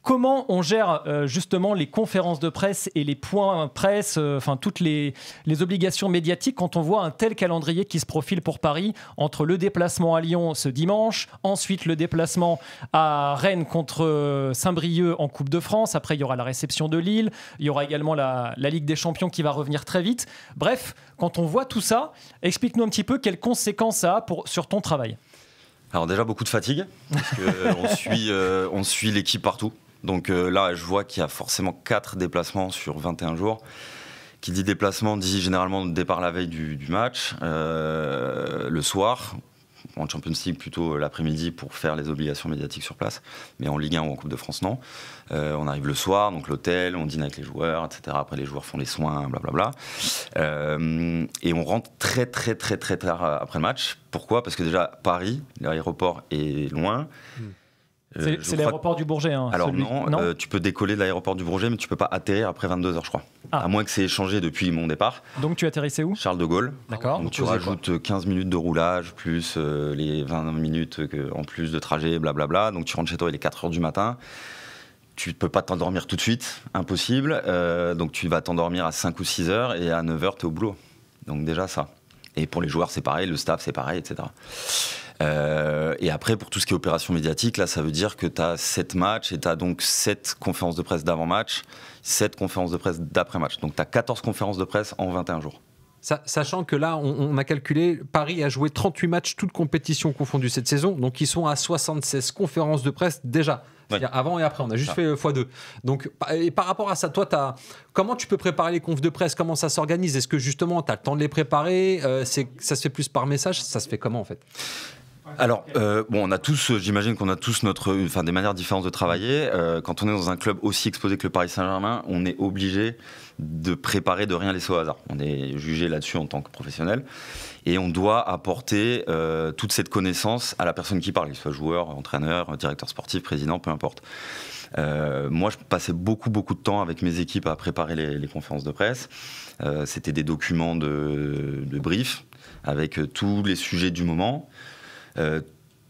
Comment on gère justement les conférences de presse et les points presse, toutes les obligations médiatiques quand on voit un tel calendrier qui se profile pour Paris entre le déplacement à Lyon ce dimanche, ensuite le déplacement à Rennes contre Saint-Brieuc en Coupe de France, après il y aura la réception de Lille, il y aura également la Ligue des Champions qui va revenir très vite. Bref, quand on voit tout ça, explique-nous un petit peu quelles conséquences ça a sur ton travail. Alors déjà beaucoup de fatigue, parce qu'on suit l'équipe partout. Donc là, je vois qu'il y a forcément 4 déplacements sur 21 jours. Qui dit déplacement dit généralement départ la veille du match, le soir, en Champions League plutôt l'après-midi pour faire les obligations médiatiques sur place, mais en Ligue 1 ou en Coupe de France, non. On arrive le soir, donc l'hôtel, on dîne avec les joueurs, etc. Après, les joueurs font les soins, blablabla. Et on rentre très tard après le match. Pourquoi ? Parce que déjà, Paris, l'aéroport est loin. C'est l'aéroport du Bourget. Alors non, tu peux décoller de l'aéroport du Bourget, mais tu peux pas atterrir après 22h, je crois. À moins que c'est échangé depuis mon départ. Donc tu atterrissais où ? Charles de Gaulle. D'accord. Donc tu rajoutes 15 minutes de roulage, plus les 20 minutes en plus de trajet, blablabla. Donc tu rentres chez toi, il est 4h du matin. Tu ne peux pas t'endormir tout de suite, impossible. Donc tu vas t'endormir à 5 ou 6 heures et à 9h, tu es au boulot. Donc déjà ça. Et pour les joueurs, c'est pareil, le staff, c'est pareil, etc. Et après, pour tout ce qui est opération médiatique, là, ça veut dire que tu as 7 matchs et tu as donc 7 conférences de presse d'avant-match, 7 conférences de presse d'après-match. Donc tu as 14 conférences de presse en 21 jours. Sachant que là, on a calculé, Paris a joué 38 matchs, toutes compétitions confondues cette saison, donc ils sont à 76 conférences de presse déjà. C'est-à-dire avant et après, on a juste fait x2. Donc, et par rapport à ça, toi, comment tu peux préparer les confs de presse ? Comment ça s'organise ? Est-ce que justement, tu as le temps de les préparer ? Ça se fait plus par message ? Ça se fait comment en fait ? Alors, on a tous, j'imagine qu'on a tous des manières différentes de travailler. Quand on est dans un club aussi exposé que le Paris Saint-Germain, on est obligé de préparer, de rien laisser au hasard. On est jugé là-dessus en tant que professionnel. Et on doit apporter toute cette connaissance à la personne qui parle, qu'il soit joueur, entraîneur, directeur sportif, président, peu importe. Moi, je passais beaucoup de temps avec mes équipes à préparer les conférences de presse. C'était des documents de brief avec tous les sujets du moment.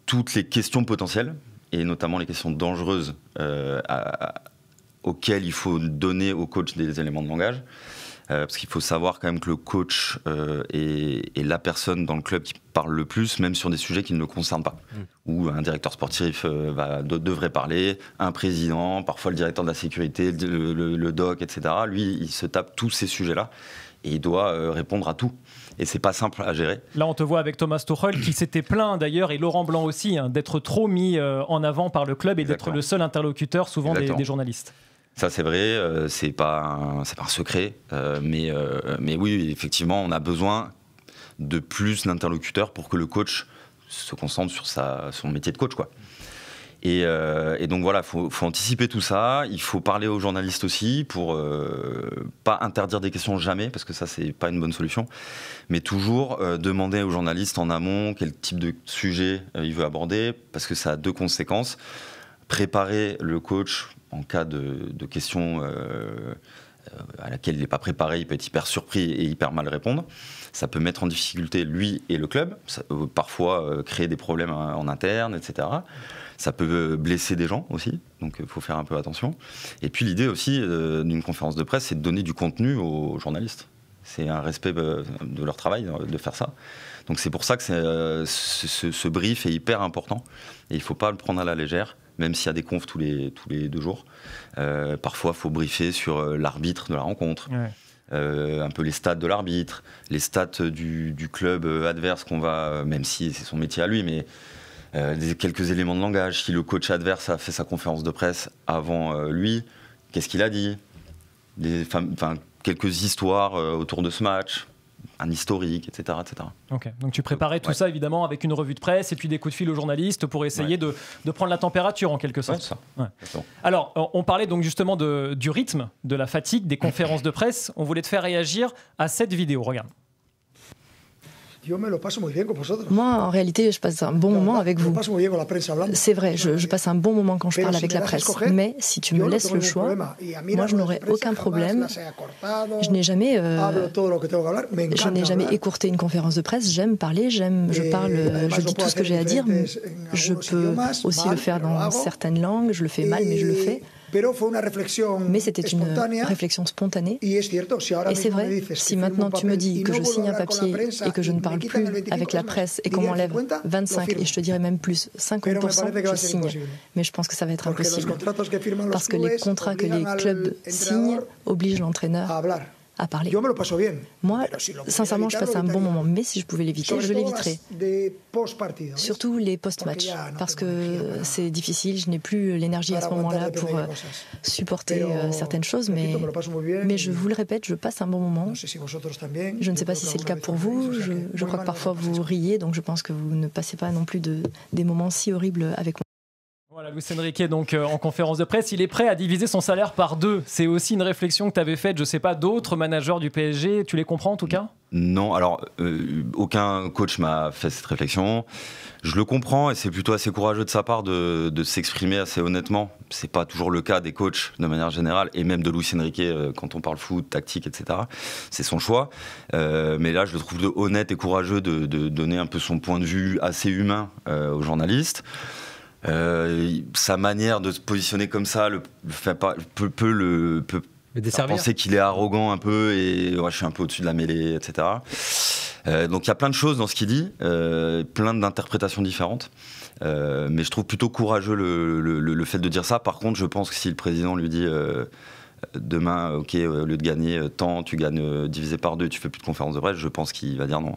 Toutes les questions potentielles, et notamment les questions dangereuses auxquelles il faut donner au coach des éléments de langage. Parce qu'il faut savoir quand même que le coach est la personne dans le club qui parle le plus, même sur des sujets qui ne le concernent pas. Où un directeur sportif devrait parler, un président, parfois le directeur de la sécurité, le doc, etc. Lui, il se tape tous ces sujets-là et il doit répondre à tout. Et c'est pas simple à gérer. Là, on te voit avec Thomas Tuchel qui s'était plaint d'ailleurs, et Laurent Blanc aussi, d'être trop mis en avant par le club et d'être le seul interlocuteur souvent des journalistes. Ça, c'est vrai, c'est pas un secret, mais oui, effectivement, on a besoin de plus d'interlocuteurs pour que le coach se concentre sur son métier de coach, quoi. Et donc voilà, faut anticiper tout ça. Il faut parler aux journalistes aussi pour pas interdire des questions jamais, parce que ça c'est pas une bonne solution. Mais toujours demander aux journalistes en amont quel type de sujet il veut aborder, parce que ça a 2 conséquences. Préparer le coach en cas de questions à laquelle il n'est pas préparé, il peut être hyper surpris et hyper mal répondre. Ça peut mettre en difficulté lui et le club. Ça peut parfois créer des problèmes en interne, etc. Ça peut blesser des gens aussi, donc il faut faire un peu attention. Et puis l'idée aussi d'une conférence de presse, c'est de donner du contenu aux journalistes. C'est un respect de leur travail de faire ça. Donc c'est pour ça que ce brief est hyper important. Et il ne faut pas le prendre à la légère, même s'il y a des confs tous les 2 jours. Parfois, il faut briefer sur l'arbitre de la rencontre. Ouais. Un peu les stats de l'arbitre, les stats du club adverse qu'on va, même si c'est son métier à lui, mais quelques éléments de langage. Si le coach adverse a fait sa conférence de presse avant lui, qu'est-ce qu'il a dit ? Quelques histoires autour de ce match, un historique, etc. Ok, donc tu préparais tout ça évidemment avec une revue de presse et puis des coups de fil aux journalistes pour essayer de prendre la température en quelque sorte. Ça. Alors, on parlait donc justement du rythme, de la fatigue, des conférences de presse. On voulait te faire réagir à cette vidéo, regarde. Moi, en réalité, je passe un bon moment avec vous. C'est vrai, je passe un bon moment quand je parle avec la presse. Mais si tu me laisses le choix, moi, je n'aurai aucun problème. Je n'ai jamais écourté une conférence de presse. J'aime parler, je dis tout ce que j'ai à dire. Je peux aussi le faire dans certaines langues. Je le fais mal, mais je le fais. Mais c'était une réflexion spontanée. Et c'est vrai, si maintenant tu me dis que je signe un papier et que je ne parle plus avec la presse et qu'on m'enlève 25, et je te dirais même plus, 50%, je signe. Mais je pense que ça va être impossible. Parce que les contrats que les clubs signent obligent l'entraîneur à parler. Moi, sincèrement, je passe un bon moment, mais si je pouvais l'éviter, je l'éviterais. Surtout les post-match, parce que c'est difficile, je n'ai plus l'énergie à ce moment-là pour supporter certaines choses, mais je vous le répète, je passe un bon moment. Je ne sais pas si c'est le cas pour vous, je crois que parfois vous riez, donc je pense que vous ne passez pas non plus des moments si horribles avec moi. Voilà, Luis Enrique, donc en conférence de presse, il est prêt à diviser son salaire par 2. C'est aussi une réflexion que tu avais faite, je ne sais pas, d'autres managers du PSG. Tu les comprends en tout cas ? Non, alors aucun coach m'a fait cette réflexion. Je le comprends et c'est plutôt assez courageux de sa part de s'exprimer assez honnêtement. C'est pas toujours le cas des coachs de manière générale et même de Luis Enrique quand on parle foot, tactique, etc. C'est son choix. Mais là, je le trouve honnête et courageux de donner un peu son point de vue assez humain aux journalistes. Sa manière de se positionner comme ça peut penser qu'il est arrogant un peu et je suis un peu au-dessus de la mêlée, etc. Donc il y a plein de choses dans ce qu'il dit, plein d'interprétations différentes. Mais je trouve plutôt courageux le fait de dire ça. Par contre, je pense que si le président lui dit demain, ok, au lieu de gagner tant, tu gagnes divisé par 2, tu fais plus de conférence de presse, je pense qu'il va dire non.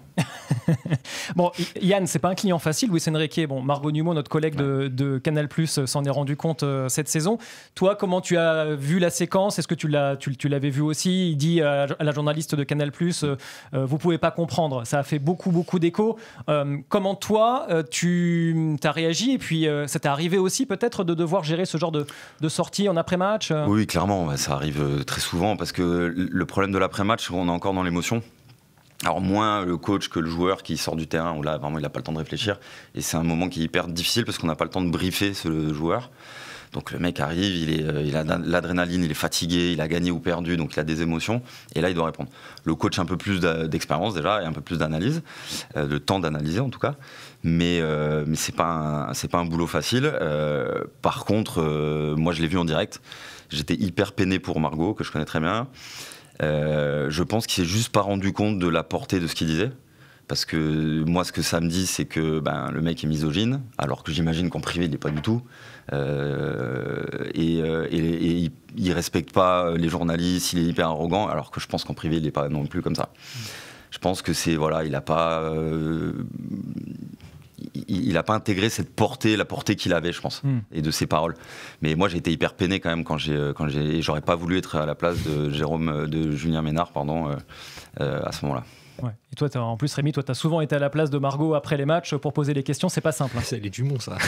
Bon, Yann, c'est pas un client facile, Luis Enrique. Bon, Margot Numont, notre collègue de Canal+, s'en est rendu compte cette saison. Toi, comment tu as vu la séquence ? Est-ce que tu l'avais vu aussi ? Il dit à la journaliste de Canal+, vous pouvez pas comprendre. Ça a fait beaucoup d'écho. Comment toi, tu as réagi ? Et puis, ça t'est arrivé aussi peut-être de devoir gérer ce genre de sortie en après-match ? Oui, clairement, ça arrive très souvent parce que le problème de l'après-match, on est encore dans l'émotion. Alors moins le coach que le joueur qui sort du terrain où là vraiment il n'a pas le temps de réfléchir et c'est un moment qui est hyper difficile parce qu'on n'a pas le temps de briefer ce joueur. Donc le mec arrive, il a l'adrénaline, il est fatigué, il a gagné ou perdu, donc il a des émotions et là il doit répondre. Le coach a un peu plus d'expérience déjà et un peu plus d'analyse, de temps d'analyser en tout cas, mais c'est pas un boulot facile. Par contre, moi je l'ai vu en direct, j'étais hyper peiné pour Margot que je connais très bien. Je pense qu'il s'est juste pas rendu compte de la portée de ce qu'il disait. Parce que moi, ce que ça me dit, c'est que le mec est misogyne, alors que j'imagine qu'en privé, il n'est pas du tout. Et il respecte pas les journalistes, il est hyper arrogant, alors que je pense qu'en privé, il n'est pas non plus comme ça. Je pense que c'est, voilà, il n'a pas intégré cette portée, la portée qu'il avait, je pense, et de ses paroles. Mais moi, j'ai été hyper peiné quand même j'aurais pas voulu être à la place de Julien Ménard, à ce moment-là. Ouais. Et toi, en plus, Rémi, toi, tu as souvent été à la place de Margot après les matchs pour poser les questions. C'est pas simple. Hein. C'est les Dumont, ça.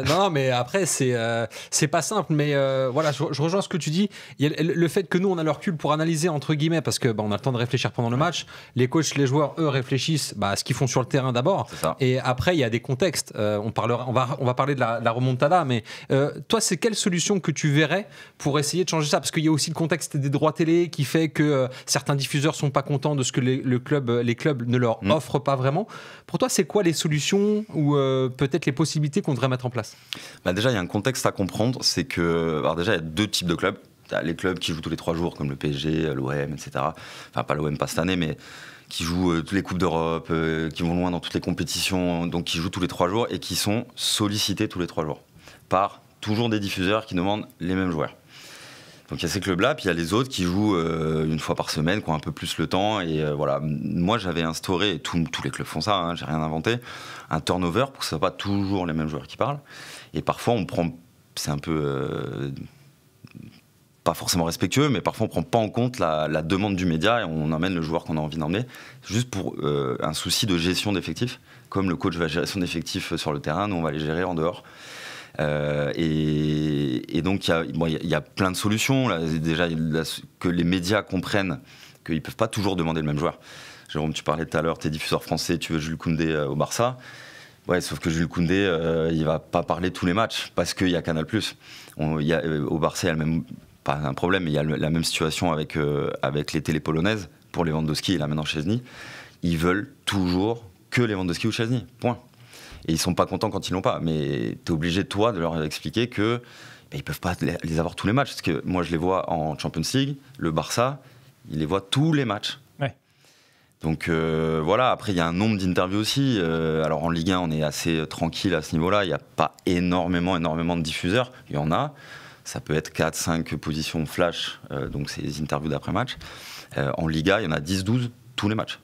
Non, mais après, c'est pas simple. Mais voilà, je rejoins ce que tu dis. Il y a le fait que nous, on a le recul pour analyser, entre guillemets, parce que on a le temps de réfléchir pendant le match. Les coachs, les joueurs, eux, réfléchissent à ce qu'ils font sur le terrain d'abord. Et après, il y a des contextes. On va parler de la remontada. Mais toi, c'est quelle solution que tu verrais pour essayer de changer ça ? Parce qu'il y a aussi le contexte des droits télé qui fait que certains diffuseurs sont pas contents de ce que les clubs ne leur offrent pas vraiment. Pour toi, c'est quoi les solutions ou peut-être les possibilités qu'on devrait mettre en place ? Déjà, il y a un contexte à comprendre, c'est que déjà, il y a deux types de clubs. T'as les clubs qui jouent tous les 3 jours, comme le PSG, l'OM, etc. Enfin, pas l'OM, pas cette année, mais qui jouent toutes les Coupes d'Europe, qui vont loin dans toutes les compétitions, donc qui jouent tous les 3 jours et qui sont sollicités tous les 3 jours par toujours des diffuseurs qui demandent les mêmes joueurs. Donc il y a ces clubs-là, puis il y a les autres qui jouent une fois par semaine, qui ont un peu plus le temps. Et voilà, moi j'avais instauré, et tous les clubs font ça, j'ai rien inventé, un turnover pour que ce ne soit pas toujours les mêmes joueurs qui parlent. Et parfois on prend, c'est un peu pas forcément respectueux, mais parfois on prend pas en compte la demande du média et on emmène le joueur qu'on a envie d'emmener, juste pour un souci de gestion d'effectifs. Comme le coach va gérer son effectif sur le terrain, nous on va les gérer en dehors. Et donc il y a plein de solutions là, déjà que les médias comprennent qu'ils peuvent pas toujours demander le même joueur. Jérôme, tu parlais tout à l'heure, t'es diffuseur français, tu veux Jules Koundé au Barça. Ouais, sauf que Jules Koundé, il va pas parler tous les matchs parce qu'il y a Canal+. Au Barça, il y a même pas un problème, mais il y a la même situation avec les télés polonaises pour Lewandowski et là maintenant Szczęsny. Ils veulent toujours que Lewandowski ou Szczęsny. Point. Et ils sont pas contents quand ils l'ont pas. Mais tu es obligé, toi, de leur expliquer que ils ne peuvent pas les avoir tous les matchs. Parce que moi, je les vois en Champions League, le Barça, il les voit tous les matchs. Ouais. Donc voilà, après, il y a un nombre d'interviews aussi. Alors en Ligue 1, on est assez tranquille à ce niveau-là. Il n'y a pas énormément de diffuseurs. Il y en a. Ça peut être 4-5 positions flash, donc c'est des interviews d'après-match. En Liga, il y en a 10-12 tous les matchs.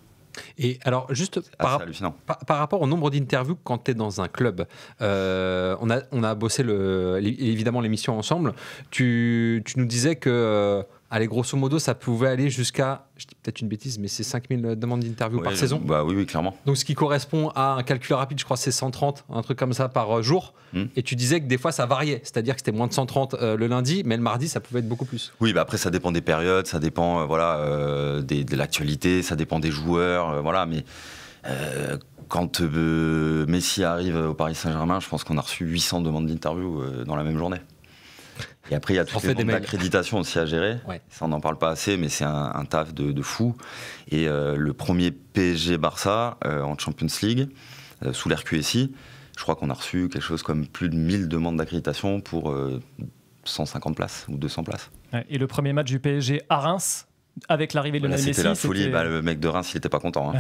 Et alors, juste par rapport au nombre d'interviews quand tu es dans un club, on a bossé évidemment l'émission ensemble. Tu nous disais que, allez, grosso modo, ça pouvait aller jusqu'à, je dis peut-être une bêtise, mais c'est 5000 demandes d'interviews par saison. Bah oui, clairement. Donc, ce qui correspond à un calcul rapide, je crois que c'est 130, un truc comme ça par jour. Et tu disais que des fois, ça variait. C'est-à-dire que c'était moins de 130 le lundi, mais le mardi, ça pouvait être beaucoup plus. Oui, bah après, ça dépend des périodes, ça dépend de l'actualité, ça dépend des joueurs. Voilà, mais quand Messi arrive au Paris Saint-Germain, je pense qu'on a reçu 800 demandes d'interview dans la même journée. Et après, il y a toutes les demandes d'accréditation aussi à gérer. Ouais. Ça, on n'en parle pas assez, mais c'est un taf de fou. Et le premier PSG-Barça en Champions League, sous l'RQSI, je crois qu'on a reçu quelque chose comme plus de 1000 demandes d'accréditation pour 150 places ou 200 places. Ouais, et le premier match du PSG à Reims, avec l'arrivée de Lionel Messi, c'était la folie. Le mec de Reims, il n'était pas content.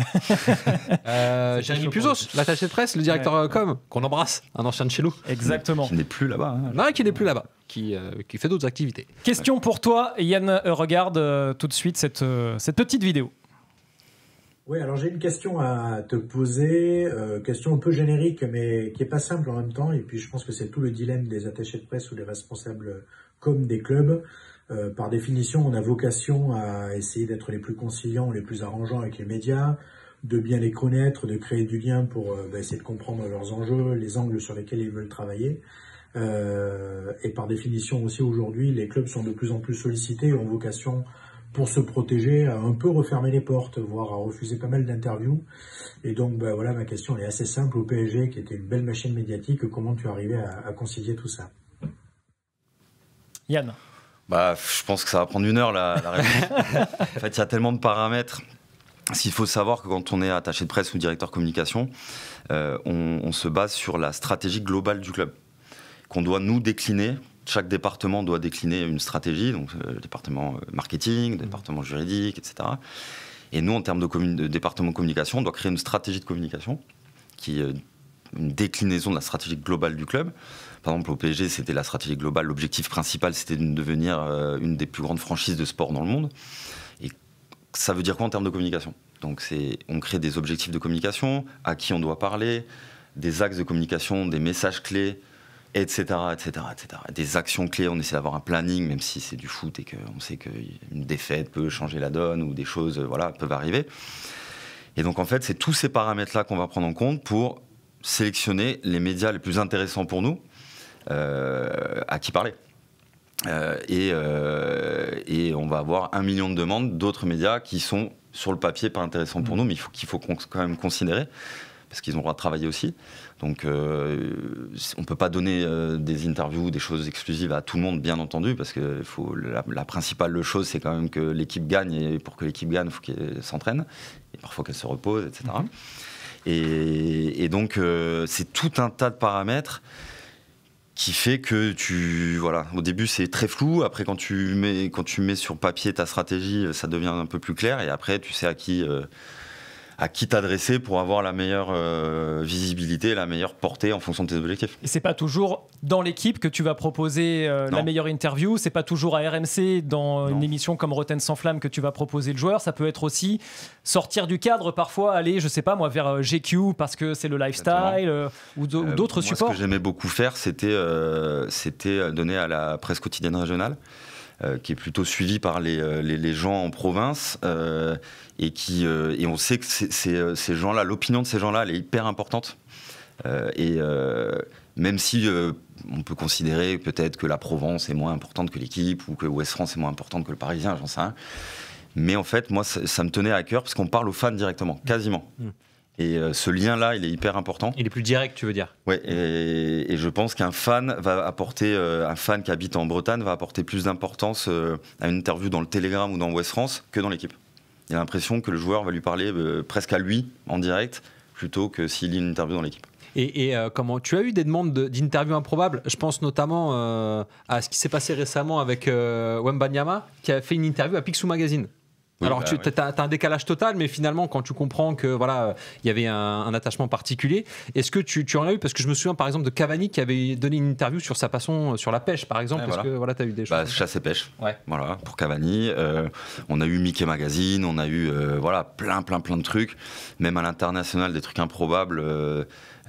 Jérémy Puzos, l'attaché de presse, le directeur com, qu'on embrasse, un ancien de chez nous. Exactement. Qui n'est plus là-bas. Non, qui n'est plus là-bas, qui fait d'autres activités. Question pour toi, Yann. Regarde tout de suite cette petite vidéo. Oui, alors j'ai une question à te poser, question un peu générique, mais qui n'est pas simple en même temps. Et puis je pense que c'est tout le dilemme des attachés de presse ou des responsables com des clubs. Par définition, on a vocation à essayer d'être les plus conciliants, les plus arrangeants avec les médias, de bien les connaître, de créer du lien pour essayer de comprendre leurs enjeux, les angles sur lesquels ils veulent travailler. Et par définition aussi aujourd'hui, les clubs sont de plus en plus sollicités et ont vocation, pour se protéger, à un peu refermer les portes, voire à refuser pas mal d'interviews. Et donc voilà, ma question est assez simple. Au PSG, qui était une belle machine médiatique, comment tu arrivais à concilier tout ça? Yann. Je pense que ça va prendre 1 heure la réponse. En fait, il y a tellement de paramètres. S'il faut savoir que quand on est attaché de presse ou directeur communication, on se base sur la stratégie globale du club, qu'on doit nous décliner. Chaque département doit décliner une stratégie, donc le département marketing, le département juridique, etc. Et nous, en termes de département communication, on doit créer une stratégie de communication qui est une déclinaison de la stratégie globale du club. Par exemple, au PSG, c'était la stratégie globale. L'objectif principal, c'était de devenir une des plus grandes franchises de sport dans le monde. Et ça veut dire quoi en termes de communication? Donc, on crée des objectifs de communication, à qui on doit parler, des axes de communication, des messages clés, etc., etc., etc. Des actions clés, on essaie d'avoir un planning, même si c'est du foot et qu'on sait qu'une défaite peut changer la donne ou des choses peuvent arriver. Et donc, en fait, c'est tous ces paramètres-là qu'on va prendre en compte pour sélectionner les médias les plus intéressants pour nous, à qui parler. Et on va avoir 1 million de demandes d'autres médias qui sont sur le papier pas intéressants pour nous, mais qu'il faut quand même considérer, parce qu'ils ont le droit de travailler aussi. Donc on ne peut pas donner des interviews, des choses exclusives à tout le monde, bien entendu, parce que la principale chose, c'est quand même que l'équipe gagne, et pour que l'équipe gagne, il faut qu'elle s'entraîne, et parfois qu'elle se repose, etc. Et donc c'est tout un tas de paramètres qui fait que au début c'est très flou, après quand tu mets sur papier ta stratégie, ça devient un peu plus clair, et après tu sais à qui t'adresser pour avoir la meilleure visibilité, la meilleure portée en fonction de tes objectifs. Et c'est pas toujours dans l'équipe que tu vas proposer la meilleure interview, c'est pas toujours à RMC dans une émission comme Rotten sans flamme que tu vas proposer le joueur, ça peut être aussi sortir du cadre, parfois aller, je sais pas moi, vers GQ parce que c'est le lifestyle ou d'autres supports. Ce que j'aimais beaucoup faire, c'était donner à la presse quotidienne régionale, qui est plutôt suivi par les gens en province, et on sait que ces gens-là, l'opinion de ces gens-là, elle est hyper importante. Même si on peut considérer peut-être que la Provence est moins importante que l'équipe, ou que Ouest France est moins importante que le Parisien, j'en sais rien. Mais en fait, moi, ça me tenait à cœur, parce qu'on parle aux fans directement, quasiment. Et ce lien-là, il est hyper important. Il est plus direct, tu veux dire? Oui, et je pense qu'un fan qui habite en Bretagne va apporter plus d'importance à une interview dans le Télégramme ou dans Ouest France que dans l'équipe. Il a l'impression que le joueur va lui parler presque à lui, en direct, plutôt que s'il lit une interview dans l'équipe. Et comment tu as eu des demandes d'interviews improbables? Je pense notamment à ce qui s'est passé récemment avec Wembanyama, qui a fait une interview à Picsou Magazine. Oui, alors tu as un décalage total, mais finalement quand tu comprends que voilà, il y avait un attachement particulier, est-ce que tu en as eu? Parce que je me souviens par exemple de Cavani qui avait donné une interview sur sa passion sur la pêche par exemple. Est-ce que voilà, tu as eu des choses? Chasse et pêche. Voilà, pour Cavani. On a eu Mickey Magazine, on a eu voilà, plein de trucs, même à l'international des trucs improbables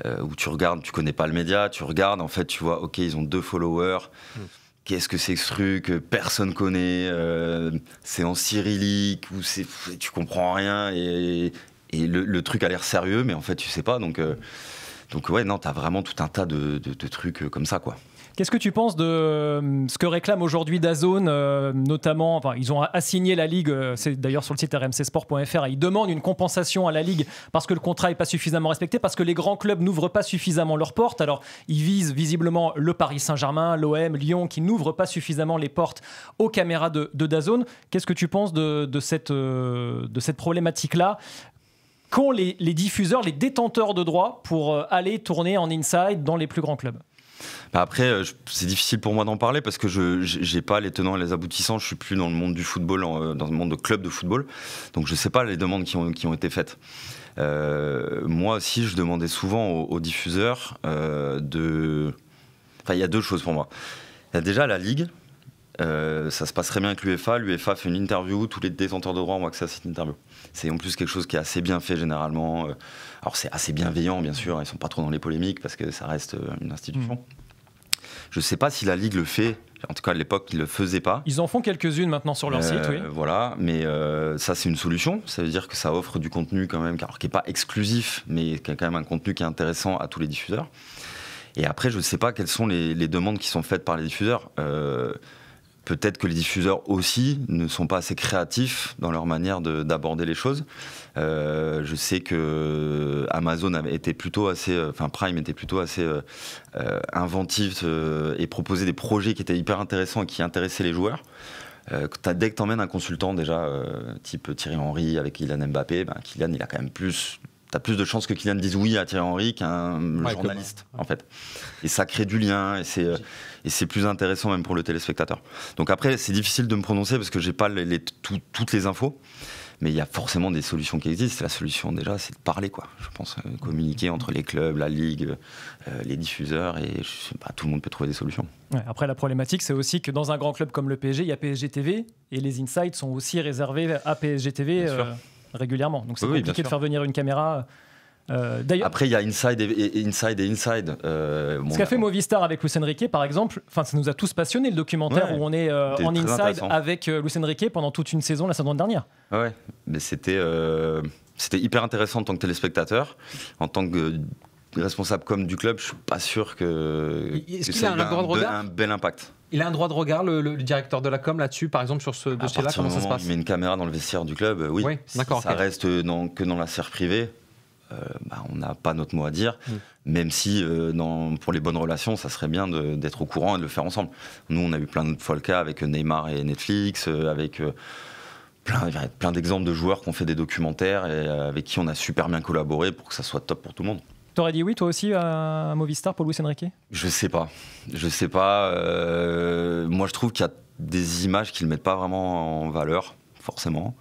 où tu regardes, tu connais pas le média, tu regardes, en fait tu vois, ok, ils ont 2 followers. Qu'est-ce que c'est que ce truc? Personne connaît. C'est en cyrillique ou tu comprends rien et le truc a l'air sérieux, mais en fait tu sais pas. Donc ouais, non, t'as vraiment tout un tas de trucs comme ça, quoi. Qu'est-ce que tu penses de ce que réclame aujourd'hui DAZN, notamment, enfin, ils ont assigné la Ligue, c'est d'ailleurs sur le site rmcsport.fr, ils demandent une compensation à la Ligue parce que le contrat n'est pas suffisamment respecté, parce que les grands clubs n'ouvrent pas suffisamment leurs portes. Alors, ils visent visiblement le Paris Saint-Germain, l'OM, Lyon, qui n'ouvrent pas suffisamment les portes aux caméras de DAZN. Qu'est-ce que tu penses de cette problématique-là qu'ont les diffuseurs, les détenteurs de droits pour aller tourner en inside dans les plus grands clubs? Après, c'est difficile pour moi d'en parler parce que je n'ai pas les tenants et les aboutissants. Je ne suis plus dans le monde du football, dans le monde de club de football. Donc je ne sais pas les demandes qui ont été faites. Moi aussi, je demandais souvent aux diffuseurs Enfin, il y a 2 choses pour moi. Il y a déjà la Ligue. Ça se passerait bien avec l'UEFA. L'UEFA fait une interview. Tous les détenteurs de droits ont accès à cette interview. C'est en plus quelque chose qui est assez bien fait généralement. Alors c'est assez bienveillant, bien sûr. Ils ne sont pas trop dans les polémiques parce que ça reste une institution. Je ne sais pas si la Ligue le fait. En tout cas, à l'époque, ils ne le faisaient pas. Ils en font quelques-unes maintenant sur leur site, oui. Voilà, mais ça, c'est une solution. Ça veut dire que ça offre du contenu quand même, alors qui n'est pas exclusif, mais qui a quand même un contenu qui est intéressant à tous les diffuseurs. Et après, je ne sais pas quelles sont les demandes qui sont faites par les diffuseurs. Peut-être que les diffuseurs aussi ne sont pas assez créatifs dans leur manière d'aborder les choses. Je sais que Amazon était plutôt assez, Prime était plutôt assez inventif et proposait des projets qui étaient hyper intéressants et qui intéressaient les joueurs. Dès que tu emmènes un consultant déjà, type Thierry Henry avec Kylian Mbappé, Kylian il a quand même t'as plus de chances que Kylian dise oui à Thierry Henry qu'un journaliste, en fait. Et ça crée du lien, et c'est plus intéressant même pour le téléspectateur. Donc après, c'est difficile de me prononcer parce que j'ai pas toutes les infos, mais il y a forcément des solutions qui existent. La solution déjà, c'est de parler, quoi. Je pense communiquer entre les clubs, la Ligue, les diffuseurs, et je sais pas, tout le monde peut trouver des solutions. Ouais, après, la problématique, c'est aussi que dans un grand club comme le PSG, il y a PSG TV, et les insights sont aussi réservés à PSG TV. Régulièrement. Donc c'est compliqué de faire venir une caméra. D'ailleurs, après, il y a Inside et Inside. Ce qu'a fait Movistar avec Luis Enrique, par exemple, ça nous a tous passionnés, le documentaire où on est en Inside avec Luis Enrique pendant toute une saison, la saison dernière. Ouais, mais c'était hyper intéressant en tant que téléspectateur. En tant que responsable com du club, je suis pas sûr que ça ait un bel impact. Il a un droit de regard, le directeur de la com, là-dessus, par exemple, sur ce dossier-là, comment ça se passe? Il met une caméra dans le vestiaire du club, oui. D'accord, ça reste que dans la sphère privée, on n'a pas notre mot à dire, même si pour les bonnes relations, ça serait bien d'être au courant et de le faire ensemble. Nous, on a eu plein de fois le cas avec Neymar et Netflix, avec plein d'exemples de joueurs qui ont fait des documentaires et avec qui on a super bien collaboré pour que ça soit top pour tout le monde. T'aurais dit oui, toi aussi, à Movistar pour Luis Enrique? Je sais pas. Moi, je trouve qu'il y a des images qui le mettent pas vraiment en valeur, forcément.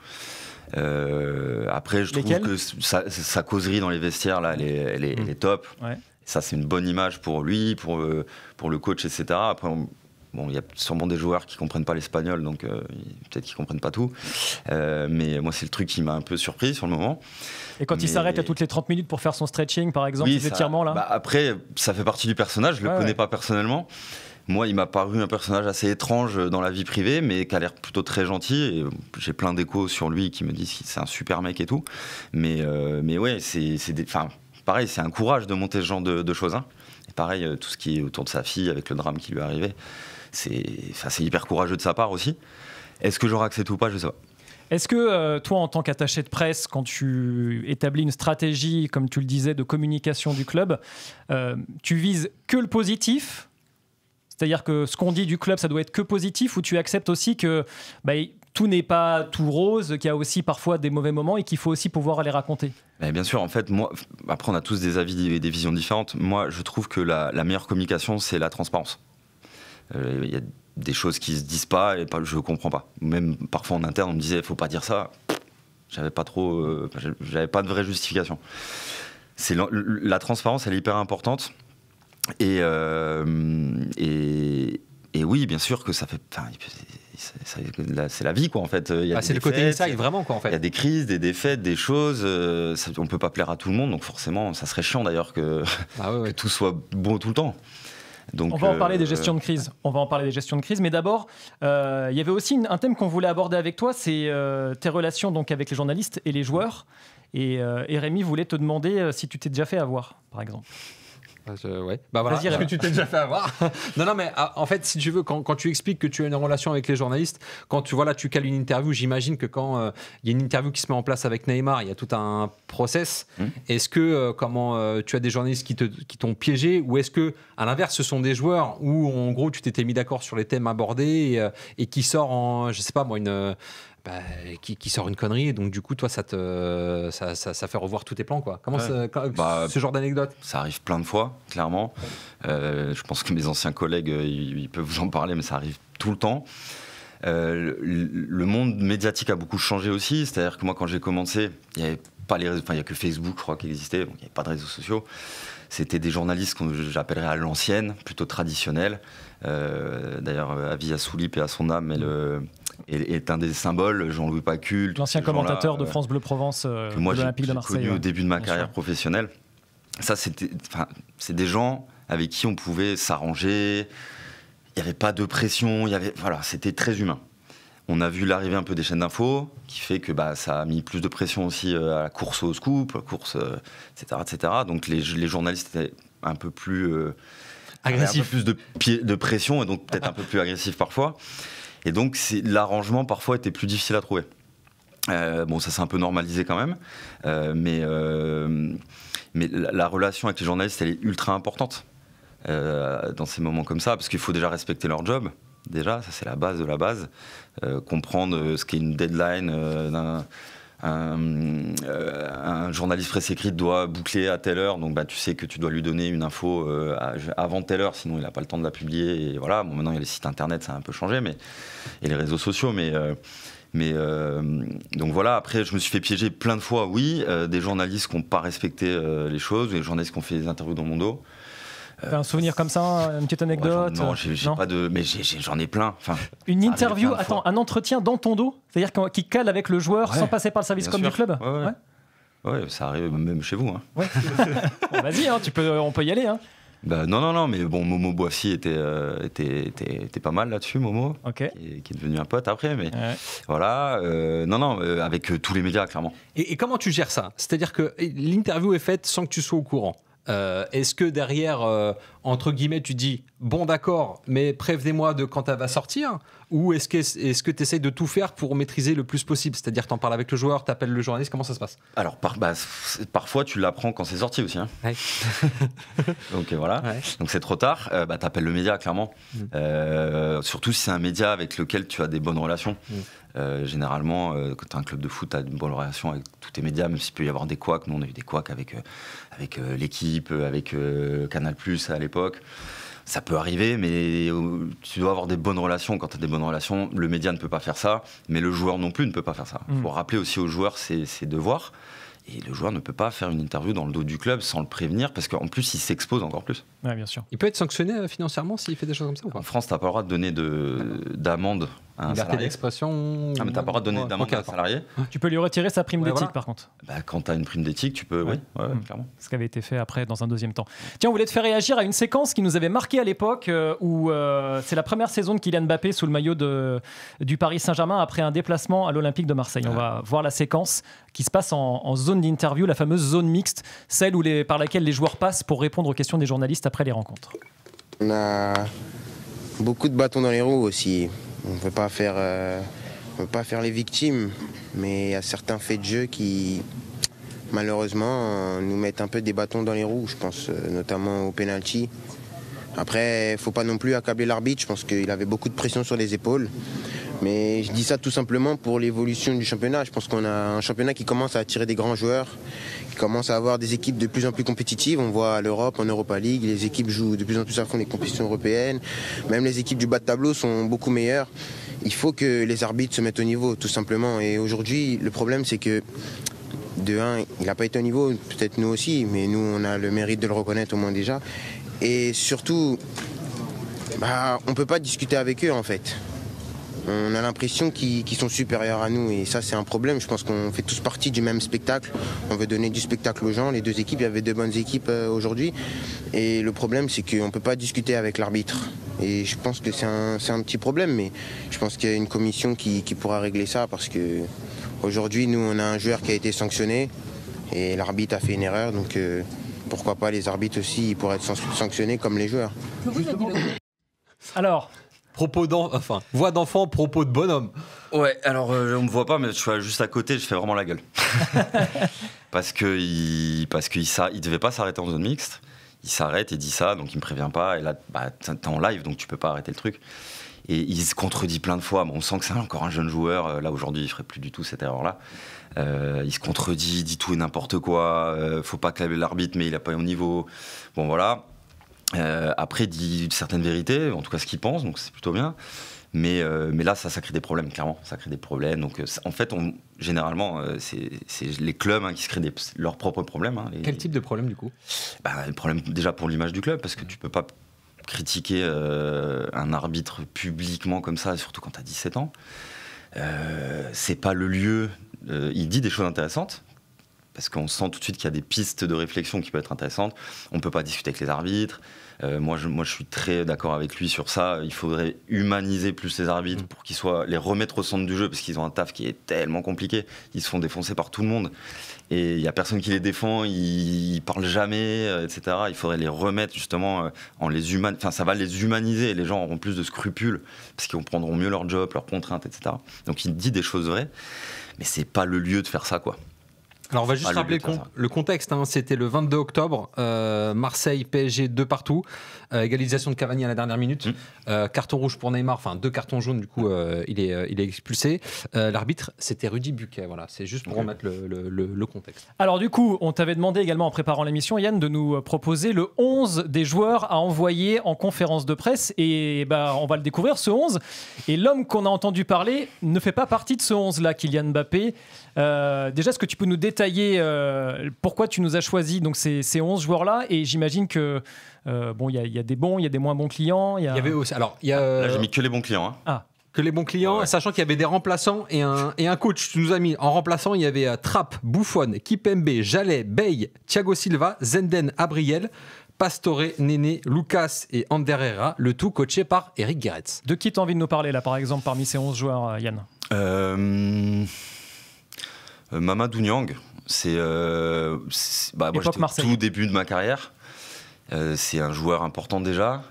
Après, je trouve que sa causerie dans les vestiaires, là, elle est top. Ouais. Ça, c'est une bonne image pour lui, pour le coach, etc. Après, il y a sûrement des joueurs qui comprennent pas l'espagnol, donc peut-être qu'ils comprennent pas tout. Mais moi, c'est le truc qui m'a un peu surpris sur le moment. Et quand il s'arrête à toutes les 30 minutes pour faire son stretching, par exemple, ses étirements, là après, ça fait partie du personnage, je le connais pas personnellement. Moi, il m'a paru un personnage assez étrange dans la vie privée, mais qui a l'air plutôt très gentil. Et j'ai plein d'échos sur lui qui me disent que c'est un super mec et tout. Mais ouais, pareil, c'est un courage de monter ce genre de choses. Hein. Et pareil, tout ce qui est autour de sa fille, avec le drame qui lui est arrivé, c'est hyper courageux de sa part aussi. Est-ce que j'aurai accès ou pas? Je sais pas. Est-ce que toi, en tant qu'attaché de presse, quand tu établis une stratégie, comme tu le disais, de communication du club, tu vises que le positif? C'est-à-dire que ce qu'on dit du club, ça doit être que positif, ou tu acceptes aussi que tout n'est pas tout rose, qu'il y a aussi parfois des mauvais moments et qu'il faut aussi pouvoir les raconter? Bien sûr, en fait, moi, après on a tous des avis et des visions différentes. Moi, je trouve que la meilleure communication, c'est la transparence. Il y a des choses qui se disent pas et je comprends pas. Même parfois en interne, on me disait faut pas dire ça. J'avais pas de vraie justification. La transparence, elle est hyper importante. Et oui, bien sûr que ça fait. C'est la vie, quoi, en fait. C'est le côté inside, vraiment, quoi, en fait. Il y a des crises, des défaites, des choses. On peut pas plaire à tout le monde, donc forcément, ça serait chiant d'ailleurs que tout soit bon tout le temps. Donc, on va en parler des gestions de crise. Mais d'abord, il y avait aussi un thème qu'on voulait aborder avec toi, c'est tes relations donc avec les journalistes et les joueurs. Et Rémi voulait te demander si tu t'es déjà fait avoir, par exemple. Ouais. Voilà. Est-ce que tu t'es déjà fait avoir? Non, mais en fait, si tu veux, quand tu expliques que tu as une relation avec les journalistes, quand tu cales une interview, j'imagine que quand il y a une interview qui se met en place avec Neymar, il y a tout un process. Est-ce que tu as des journalistes qui t'ont piégé, ou est-ce que à l'inverse, ce sont des joueurs où en gros tu t'étais mis d'accord sur les thèmes abordés et qui sort je sais pas moi, qui sort une connerie, et donc du coup toi ça fait revoir tous tes plans, quoi. Comment ce genre d'anecdote? Ça arrive plein de fois, clairement. Je pense que mes anciens collègues ils peuvent vous en parler, mais ça arrive tout le temps. Le monde médiatique a beaucoup changé aussi, c'est-à-dire que moi quand j'ai commencé, il y avait pas il y a que Facebook, je crois, qui existait, donc il n'y avait pas de réseaux sociaux. C'était des journalistes que j'appellerais à l'ancienne, plutôt traditionnels. D'ailleurs, Avi Assouli, et à son âme, est un des symboles, Jean-Louis Pacul. L'ancien commentateur de France Bleu Provence, de l'Olympique de Marseille. Connu au début de ma carrière professionnelle. Ça, c'est des gens avec qui on pouvait s'arranger. Il n'y avait pas de pression. C'était très humain. On a vu l'arrivée un peu des chaînes d'infos, qui fait que ça a mis plus de pression aussi à la course au scoop, etc. Donc les journalistes étaient un peu plus agressifs, plus de pression, et donc peut-être un peu plus agressifs parfois. Et donc l'arrangement parfois était plus difficile à trouver. Ça s'est un peu normalisé quand même, mais la relation avec les journalistes, elle est ultra importante dans ces moments comme ça, parce qu'il faut déjà respecter leur job. Déjà, ça c'est la base de la base. Comprendre ce qu'est une deadline. Un journaliste presse écrite doit boucler à telle heure, donc tu sais que tu dois lui donner une info avant telle heure, sinon il n'a pas le temps de la publier. Et voilà. Bon, maintenant il y a les sites internet, ça a un peu changé, et les réseaux sociaux, donc voilà. Après, je me suis fait piéger plein de fois, des journalistes qui n'ont pas respecté les choses, des journalistes qui ont fait des interviews dans mon dos. T'as un souvenir comme ça, une petite anecdote? Non, pas de. Mais j'en ai plein. Une interview, un entretien dans ton dos, c'est-à-dire qui cale avec le joueur sans passer par le service com du club. Ouais, ça arrive même chez vous. Hein. Ouais. Bon, vas-y, on peut y aller. Hein. Non, mais bon, Momo Boissy était pas mal là-dessus, Momo, qui est devenu un pote après, mais voilà. Avec tous les médias, clairement. Et comment tu gères ça? C'est-à-dire que l'interview est faite sans que tu sois au courant. Est-ce que derrière, entre guillemets, tu dis bon d'accord, mais prévenez-moi de quand elle va sortir, ou est-ce que tu essayes de tout faire pour maîtriser le plus possible? C'est-à-dire t'en parles avec le joueur, t'appelles le journaliste, comment ça se passe? Alors parfois tu l'apprends quand c'est sorti aussi. Hein. Ouais. Donc voilà. Ouais. Donc c'est trop tard. T'appelles le média, clairement. Surtout si c'est un média avec lequel tu as des bonnes relations. Généralement, quand tu as un club de foot, tu as une bonne relation avec tous tes médias, même s'il peut y avoir des couacs. Nous, on a eu des couacs avec l'équipe, avec Canal+, à l'époque. Ça peut arriver, mais tu dois avoir des bonnes relations. Quand tu as des bonnes relations, le média ne peut pas faire ça, mais le joueur non plus ne peut pas faire ça. Il faut rappeler aussi aux joueurs ses devoirs. Et le joueur ne peut pas faire une interview dans le dos du club sans le prévenir, parce qu'en plus, il s'expose encore plus. Ouais, bien sûr. Il peut être sanctionné financièrement s'il fait des choses comme ça ou pas? En France, tu n'as pas le droit de donner d'amende à un salarié. D'expression. Ah, mais tu n'as pas le droit de donner d'amende à un salarié. Tu peux lui retirer sa prime d'éthique, par contre. Quand tu as une prime d'éthique, tu peux, oui, clairement. Ce qui avait été fait après, dans un deuxième temps. Tiens, on voulait te faire réagir à une séquence qui nous avait marqué à l'époque, où c'est la première saison de Kylian Mbappé sous le maillot du Paris Saint-Germain après un déplacement à l'Olympique de Marseille. On va voir la séquence qui se passe en zone d'interview, la fameuse zone mixte, celle par laquelle les joueurs passent pour répondre aux questions des journalistes après les rencontres. On a beaucoup de bâtons dans les roues aussi. On ne peut pas faire les victimes, mais il y a certains faits de jeu qui, malheureusement, nous mettent un peu des bâtons dans les roues. Je pense notamment au penalty. Après, il ne faut pas non plus accabler l'arbitre. Je pense qu'il avait beaucoup de pression sur les épaules. Mais je dis ça tout simplement pour l'évolution du championnat. Je pense qu'on a un championnat qui commence à attirer des grands joueurs, qui commence à avoir des équipes de plus en plus compétitives. On voit à l'Europe, en Europa League, les équipes jouent de plus en plus à fond les compétitions européennes. Même les équipes du bas de tableau sont beaucoup meilleures. Il faut que les arbitres se mettent au niveau, tout simplement. Et aujourd'hui, le problème, c'est que de un, il n'a pas été au niveau, peut-être nous aussi, mais nous, on a le mérite de le reconnaître au moins déjà. Et surtout, on ne peut pas discuter avec eux, en fait. On a l'impression qu'ils sont supérieurs à nous et ça c'est un problème. Je pense qu'on fait tous partie du même spectacle. On veut donner du spectacle aux gens. Les deux équipes, il y avait deux bonnes équipes aujourd'hui. Et le problème c'est qu'on ne peut pas discuter avec l'arbitre. Et je pense que c'est un petit problème, mais je pense qu'il y a une commission qui pourra régler ça parce que aujourd'hui nous on a un joueur qui a été sanctionné et l'arbitre a fait une erreur. Donc pourquoi pas les arbitres aussi, ils pourraient être sanctionnés comme les joueurs. Alors voix d'enfant, propos de bonhomme. Ouais, alors on me voit pas, mais je suis juste à côté, je fais vraiment la gueule. parce qu'il devait pas s'arrêter en zone mixte. Il s'arrête et dit ça, donc il me prévient pas. Et là, t'es en live, donc tu peux pas arrêter le truc. Et il se contredit plein de fois. Bon, on sent que c'est encore un jeune joueur. Là, aujourd'hui, il ferait plus du tout cette erreur-là. Il se contredit, il dit tout et n'importe quoi. Faut pas clamer l'arbitre, mais il a pas au niveau. Bon, voilà. Après, il dit certaines vérités, en tout cas ce qu'il pense, donc c'est plutôt bien. Mais là, ça crée des problèmes, clairement. Ça crée des problèmes. Donc, en fait, généralement, c'est les clubs qui se créent leurs propres problèmes. Quel type de problème, du coup ? Le problème, déjà, pour l'image du club, parce que tu peux pas critiquer un arbitre publiquement comme ça, surtout quand tu as 17 ans. C'est pas le lieu. Il dit des choses intéressantes. Parce qu'on sent tout de suite qu'il y a des pistes de réflexion qui peuvent être intéressantes. On ne peut pas discuter avec les arbitres. Moi, je suis très d'accord avec lui sur ça. Il faudrait humaniser plus les arbitres pour qu'ils les remettre au centre du jeu, parce qu'ils ont un taf qui est tellement compliqué. Ils se font défoncer par tout le monde. Et il n'y a personne qui les défend, ils ne parlent jamais, etc. Il faudrait les remettre justement en les humanisant. Enfin, ça va les humaniser. Les gens auront plus de scrupules, parce qu'ils comprendront mieux leur job, leurs contraintes, etc. Donc il dit des choses vraies, mais ce n'est pas le lieu de faire ça, quoi. Alors on va juste rappeler le contexte, c'était le 22 octobre, Marseille, PSG 2 partout, égalisation de Cavani à la dernière minute, carton rouge pour Neymar, enfin 2 cartons jaunes, du coup il est expulsé. L'arbitre c'était Rudy Buquet, voilà, c'est juste pour remettre le contexte. Alors du coup on t'avait demandé également en préparant l'émission, Yann, de nous proposer le 11 des joueurs à envoyer en conférence de presse et on va le découvrir ce 11, et l'homme qu'on a entendu parler ne fait pas partie de ce 11 là, Kylian Mbappé. Déjà, est-ce que tu peux nous détailler pourquoi tu nous as choisi donc ces 11 joueurs-là, et j'imagine que il y a des bons, il y a des moins bons clients. Il y avait aussi. Alors, là, j'ai mis que les bons clients. Que les bons clients, sachant qu'il y avait des remplaçants et un coach. Tu nous as mis en remplaçant, il y avait Trapp, Buffon, Kipembe, Jallet, Bey, Thiago Silva, Zenden, Abriel, Pastore, Néné, Lucas et Ander Herrera, le tout coaché par Eric Guéretz. De qui tu as envie de nous parler là, par exemple, parmi ces 11 joueurs, Yann? Mamadou Niang, c'est moi, j'étais tout début de ma carrière. C'est un joueur important déjà.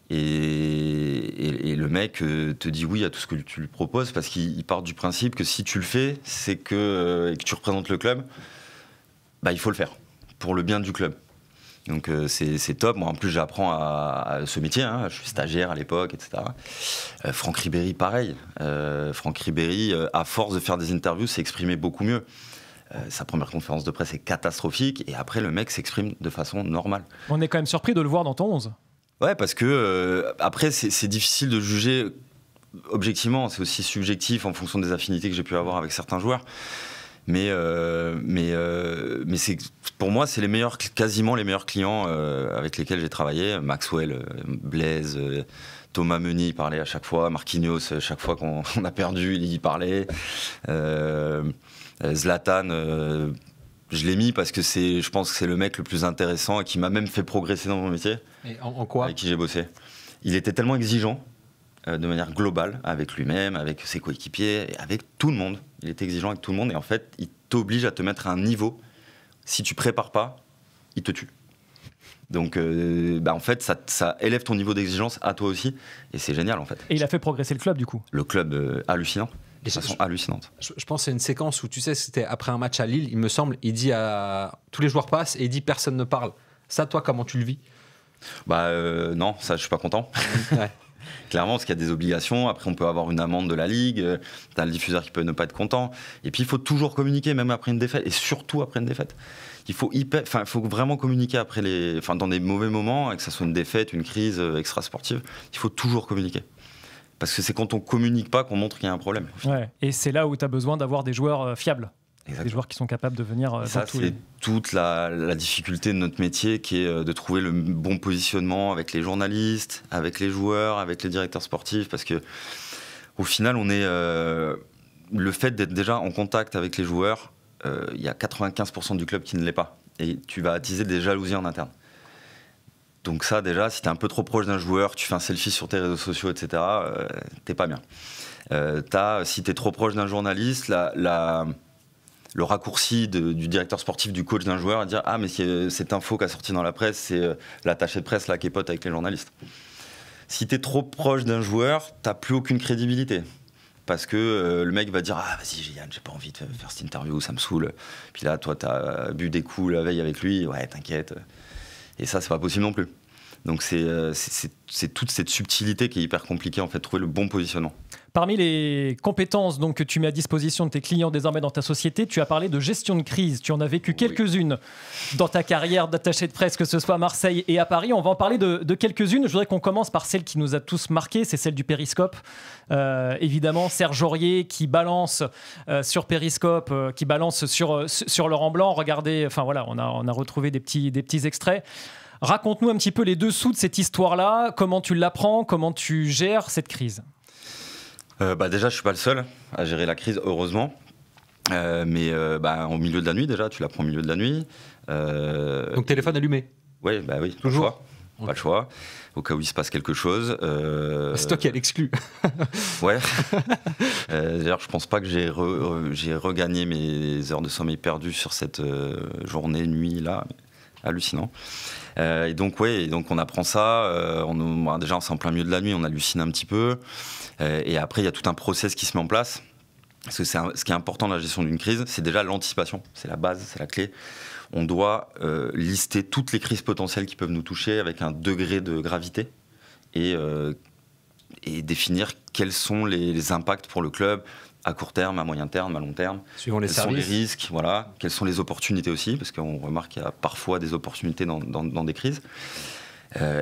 Et le mec te dit oui à tout ce que tu lui proposes, parce qu'il part du principe que si tu le fais, c'est que, et que tu représentes le club, il faut le faire pour le bien du club. Donc c'est top. Moi en plus j'apprends à ce métier, je suis stagiaire à l'époque, etc. Franck Ribéry pareil. Franck Ribéry, à force de faire des interviews, s'est exprimé beaucoup mieux. Sa première conférence de presse est catastrophique, et après le mec s'exprime de façon normale. On est quand même surpris de le voir dans ton 11. Ouais, parce que après c'est difficile de juger objectivement, c'est aussi subjectif en fonction des affinités que j'ai pu avoir avec certains joueurs. Mais c'est, pour moi, c'est quasiment les meilleurs clients avec lesquels j'ai travaillé. Maxwell, Blaise, Thomas Meunier, il parlait à chaque fois. Marquinhos, chaque fois qu'on a perdu, il y parlait. Zlatan, je l'ai mis parce que je pense que c'est le mec le plus intéressant et qui m'a même fait progresser dans mon métier. Et en quoi ? Avec qui j'ai bossé. Il était tellement exigeant, de manière globale, avec lui-même, avec ses coéquipiers, et avec tout le monde. Il était exigeant avec tout le monde, et en fait, il t'oblige à te mettre à un niveau. Si tu prépares pas, il te tue. Donc, en fait, ça élève ton niveau d'exigence à toi aussi, et c'est génial, en fait. Et il a fait progresser le club, du coup. Le club, hallucinant. De façon hallucinante. Je pense à une séquence où, tu sais, c'était après un match à Lille, il me semble, il dit à tous les joueurs passent, et il dit personne ne parle. Ça, toi, comment tu le vis ? Non, ça, je suis pas content. Ouais. Clairement, parce qu'il y a des obligations. Après, on peut avoir une amende de la Ligue. T'as le diffuseur qui peut ne pas être content. Et puis, il faut toujours communiquer, même après une défaite. Et surtout après une défaite. Il faut vraiment communiquer dans des mauvais moments, que ce soit une défaite, une crise extra-sportive. Il faut toujours communiquer. Parce que c'est quand on communique pas qu'on montre qu'il y a un problème. Ouais. Et c'est là où tu as besoin d'avoir des joueurs fiables. Exactement. Des joueurs qui sont capables de venir. Ça, c'est toute la difficulté de notre métier qui est de trouver le bon positionnement avec les journalistes, avec les joueurs, avec les directeurs sportifs. Parce que au final, on est le fait d'être déjà en contact avec les joueurs. Il y a 95% du club qui ne l'est pas. Et tu vas attiser des jalousies en interne. Donc ça, déjà, si tu es un peu trop proche d'un joueur, tu fais un selfie sur tes réseaux sociaux, etc., t'es pas bien. Si tu es trop proche d'un journaliste, le raccourci du directeur sportif, du coach d'un joueur, à dire « Ah, mais cette info qui a sorti dans la presse, c'est l'attaché de presse là, qui est pote avec les journalistes. » Si tu es trop proche d'un joueur, tu n'as plus aucune crédibilité. Parce que le mec va dire « Ah, vas-y, Yann, j'ai pas envie de faire cette interview, ça me saoule. » Puis là, toi, tu as bu des coups la veille avec lui, ouais, t'inquiète. Et ça, c'est pas possible non plus. Donc c'est toute cette subtilité qui est hyper compliquée, en fait, trouver le bon positionnement. Parmi les compétences donc, que tu mets à disposition de tes clients désormais dans ta société, tu as parlé de gestion de crise. Tu en as vécu quelques-unes dans ta carrière d'attaché de presse, que ce soit à Marseille et à Paris. On va en parler de quelques-unes. Je voudrais qu'on commence par celle qui nous a tous marqués, c'est celle du Périscope. Évidemment, Serge Aurier qui balance sur Périscope, qui balance sur Laurent Blanc. Regardez, enfin voilà, on a retrouvé des petits extraits. Raconte-nous un petit peu les dessous de cette histoire-là. Comment tu l'apprends? Comment tu gères cette crise? Déjà, je ne suis pas le seul à gérer la crise, heureusement. Mais au milieu de la nuit, déjà, tu l'apprends au milieu de la nuit. Donc, téléphone allumé? Oui, toujours. Pas le choix. Au cas où il se passe quelque chose. C'est toi qui as l'exclu. Ouais. D'ailleurs, je pense pas que j'ai regagné mes heures de sommeil perdues sur cette journée, nuit-là. Hallucinant. Et donc on apprend ça. Déjà, c'est en plein milieu de la nuit, on hallucine un petit peu. Et après, il y a tout un process qui se met en place. Parce que ce qui est important dans la gestion d'une crise, c'est déjà l'anticipation. C'est la base, c'est la clé. On doit lister toutes les crises potentielles qui peuvent nous toucher avec un degré de gravité et définir quels sont les impacts pour le club à court terme, à moyen terme, à long terme. Suivant les services. Quels sont les risques, voilà. Quelles sont les opportunités aussi, parce qu'on remarque qu'il y a parfois des opportunités dans des crises.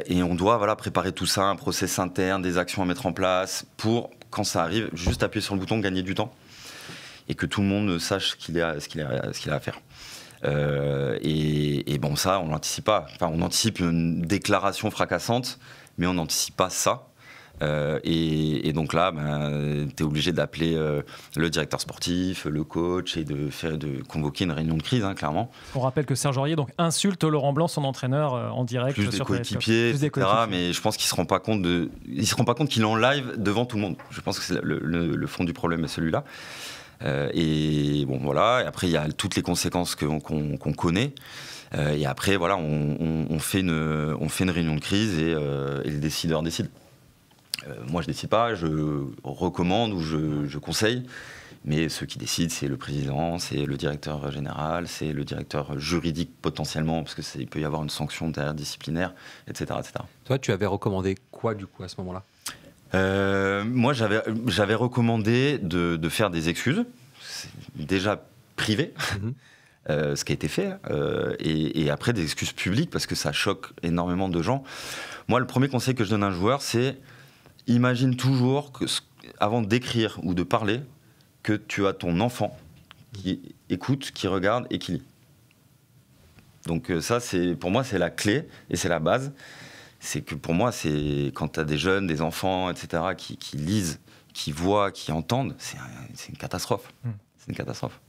Et on doit préparer tout ça, un process interne, des actions à mettre en place pour, quand ça arrive, juste appuyer sur le bouton, gagner du temps et que tout le monde sache ce qu'il a à faire. Et bon, ça, on l'anticipe pas. Enfin, on anticipe une déclaration fracassante, mais on n'anticipe pas ça. Et donc là, tu es obligé d'appeler le directeur sportif, le coach et de convoquer une réunion de crise, clairement. On rappelle que Serge Aurier donc, insulte Laurent Blanc, son entraîneur, en direct. Plus des coéquipiers, etc. Mais je pense qu'il ne se rend pas compte qu'il est en live devant tout le monde. Je pense que c'est le fond du problème est celui-là. Et bon, voilà. Et après, il y a toutes les conséquences qu'on connaît. Et après, voilà, on fait une réunion de crise et le décideur décide. Moi, je ne décide pas, je recommande ou je conseille, mais ceux qui décident, c'est le président, c'est le directeur général, c'est le directeur juridique potentiellement, parce qu'il peut y avoir une sanction derrière disciplinaire, etc., etc. Toi, tu avais recommandé quoi, du coup, à ce moment-là? Moi, j'avais recommandé de faire des excuses, déjà privées, ce qui a été fait, et après des excuses publiques, parce que ça choque énormément de gens. Moi, le premier conseil que je donne à un joueur, c'est imagine toujours que, avant d'écrire ou de parler, que tu as ton enfant qui écoute, qui regarde et qui lit. Donc ça, pour moi, c'est la clé et c'est la base. C'est que pour moi, c'est quand tu as des jeunes, des enfants, etc., qui lisent, qui voient, qui entendent, c'est une catastrophe. C'est une catastrophe.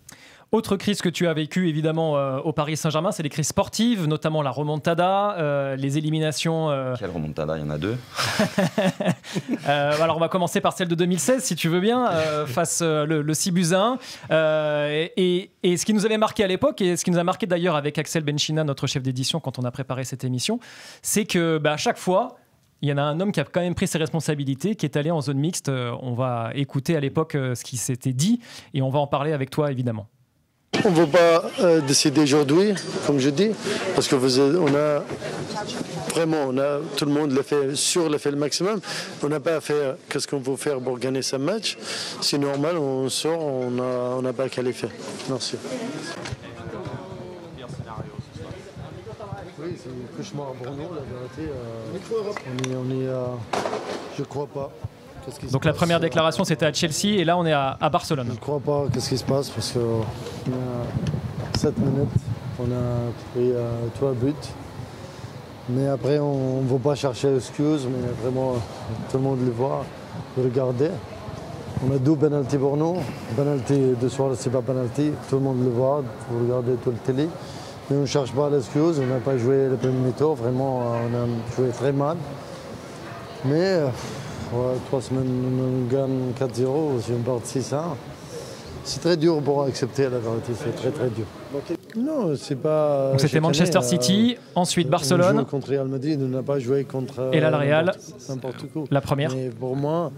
Autre crise que tu as vécue évidemment au Paris Saint-Germain, c'est les crises sportives, notamment la remontada, les éliminations. Quelle remontada? Il y en a deux. Alors on va commencer par celle de 2016 si tu veux bien, face le 6-1. Et ce qui nous avait marqué à l'époque, et ce qui nous a marqué d'ailleurs avec Axel Benchina, notre chef d'édition, quand on a préparé cette émission, c'est que à chaque fois, il y en a un homme qui a quand même pris ses responsabilités, qui est allé en zone mixte. On va écouter à l'époque ce qui s'était dit et on va en parler avec toi évidemment. On ne veut pas décider aujourd'hui, comme je dis, parce que tout le monde l'a fait le maximum. On n'a pas fait qu'est-ce qu'on veut faire pour gagner ce match. C'est normal, on sort, on n'a pas qualifié. Merci. Oui, c'est un cauchemar pour nous, la vérité. Je ne crois pas. Donc la première déclaration, c'était à Chelsea, et là, on est à Barcelone. Je ne crois pas qu'est-ce qui se passe, parce qu'on a 7 minutes, on a pris 3 buts. Mais après, on ne va pas chercher d'excuses, mais vraiment, tout le monde le voit, regardez. On a 2 pénaltys pour nous. Pénalty de soir, c'est pas pénalty, tout le monde le voit, vous regardez tout le télé. Mais on ne cherche pas l'excuse, on n'a pas joué le premier mi-temps, vraiment, on a joué très mal. Mais 3 semaines, on gagne 4-0, si on part 6-1. C'est très dur pour accepter la vérité, c'est très très dur. Non, c'est pas. Donc c'était Manchester City, ensuite Barcelone. On joue contre Real Madrid, on n'a pas joué contre. Et là, le Real, n'importe quoi. La première. Mais pour moi,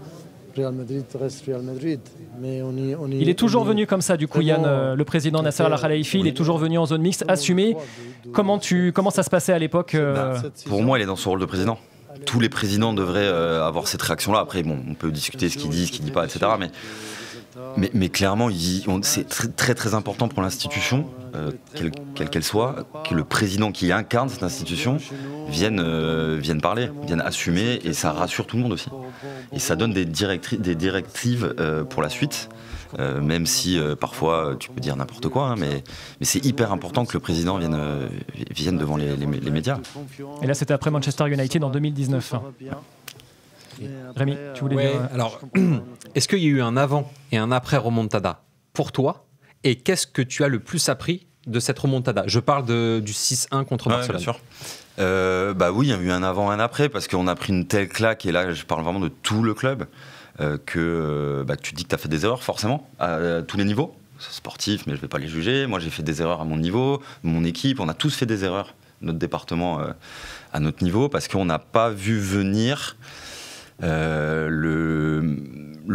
Real Madrid reste Real Madrid. Mais il est toujours venu comme ça, du coup, Yann, le président Nasser Al-Khelaifi, il est toujours venu en zone mixte, assumé. Comment ça se passait à l'époque Pour moi, il est dans son rôle de président. Tous les présidents devraient avoir cette réaction-là. Après, bon, on peut discuter ce qu'il dit, ce qu'il dit pas, etc. Mais clairement, c'est très très important pour l'institution, quelle qu'elle soit, que le président qui incarne cette institution vienne parler, vienne assumer, et ça rassure tout le monde aussi. Et ça donne des directives pour la suite, même si parfois tu peux dire n'importe quoi, hein, mais c'est hyper important que le président vienne devant les médias. Et là, c'était après Manchester United en 2019. Rémi, tu voulais dire... Alors, est-ce qu'il y a eu un avant et un après remontada pour toi? Et qu'est-ce que tu as le plus appris de cette remontada? Je parle du 6-1 contre Barcelone. Bien sûr. Oui, il y a eu un avant et un après, parce qu'on a pris une telle claque, et là je parle vraiment de tout le club, que tu dis que tu as fait des erreurs forcément, à tous les niveaux. C'est sportif, mais je ne vais pas les juger. Moi j'ai fait des erreurs à mon niveau, mon équipe, on a tous fait des erreurs, notre département à notre niveau, parce qu'on n'a pas vu venir... le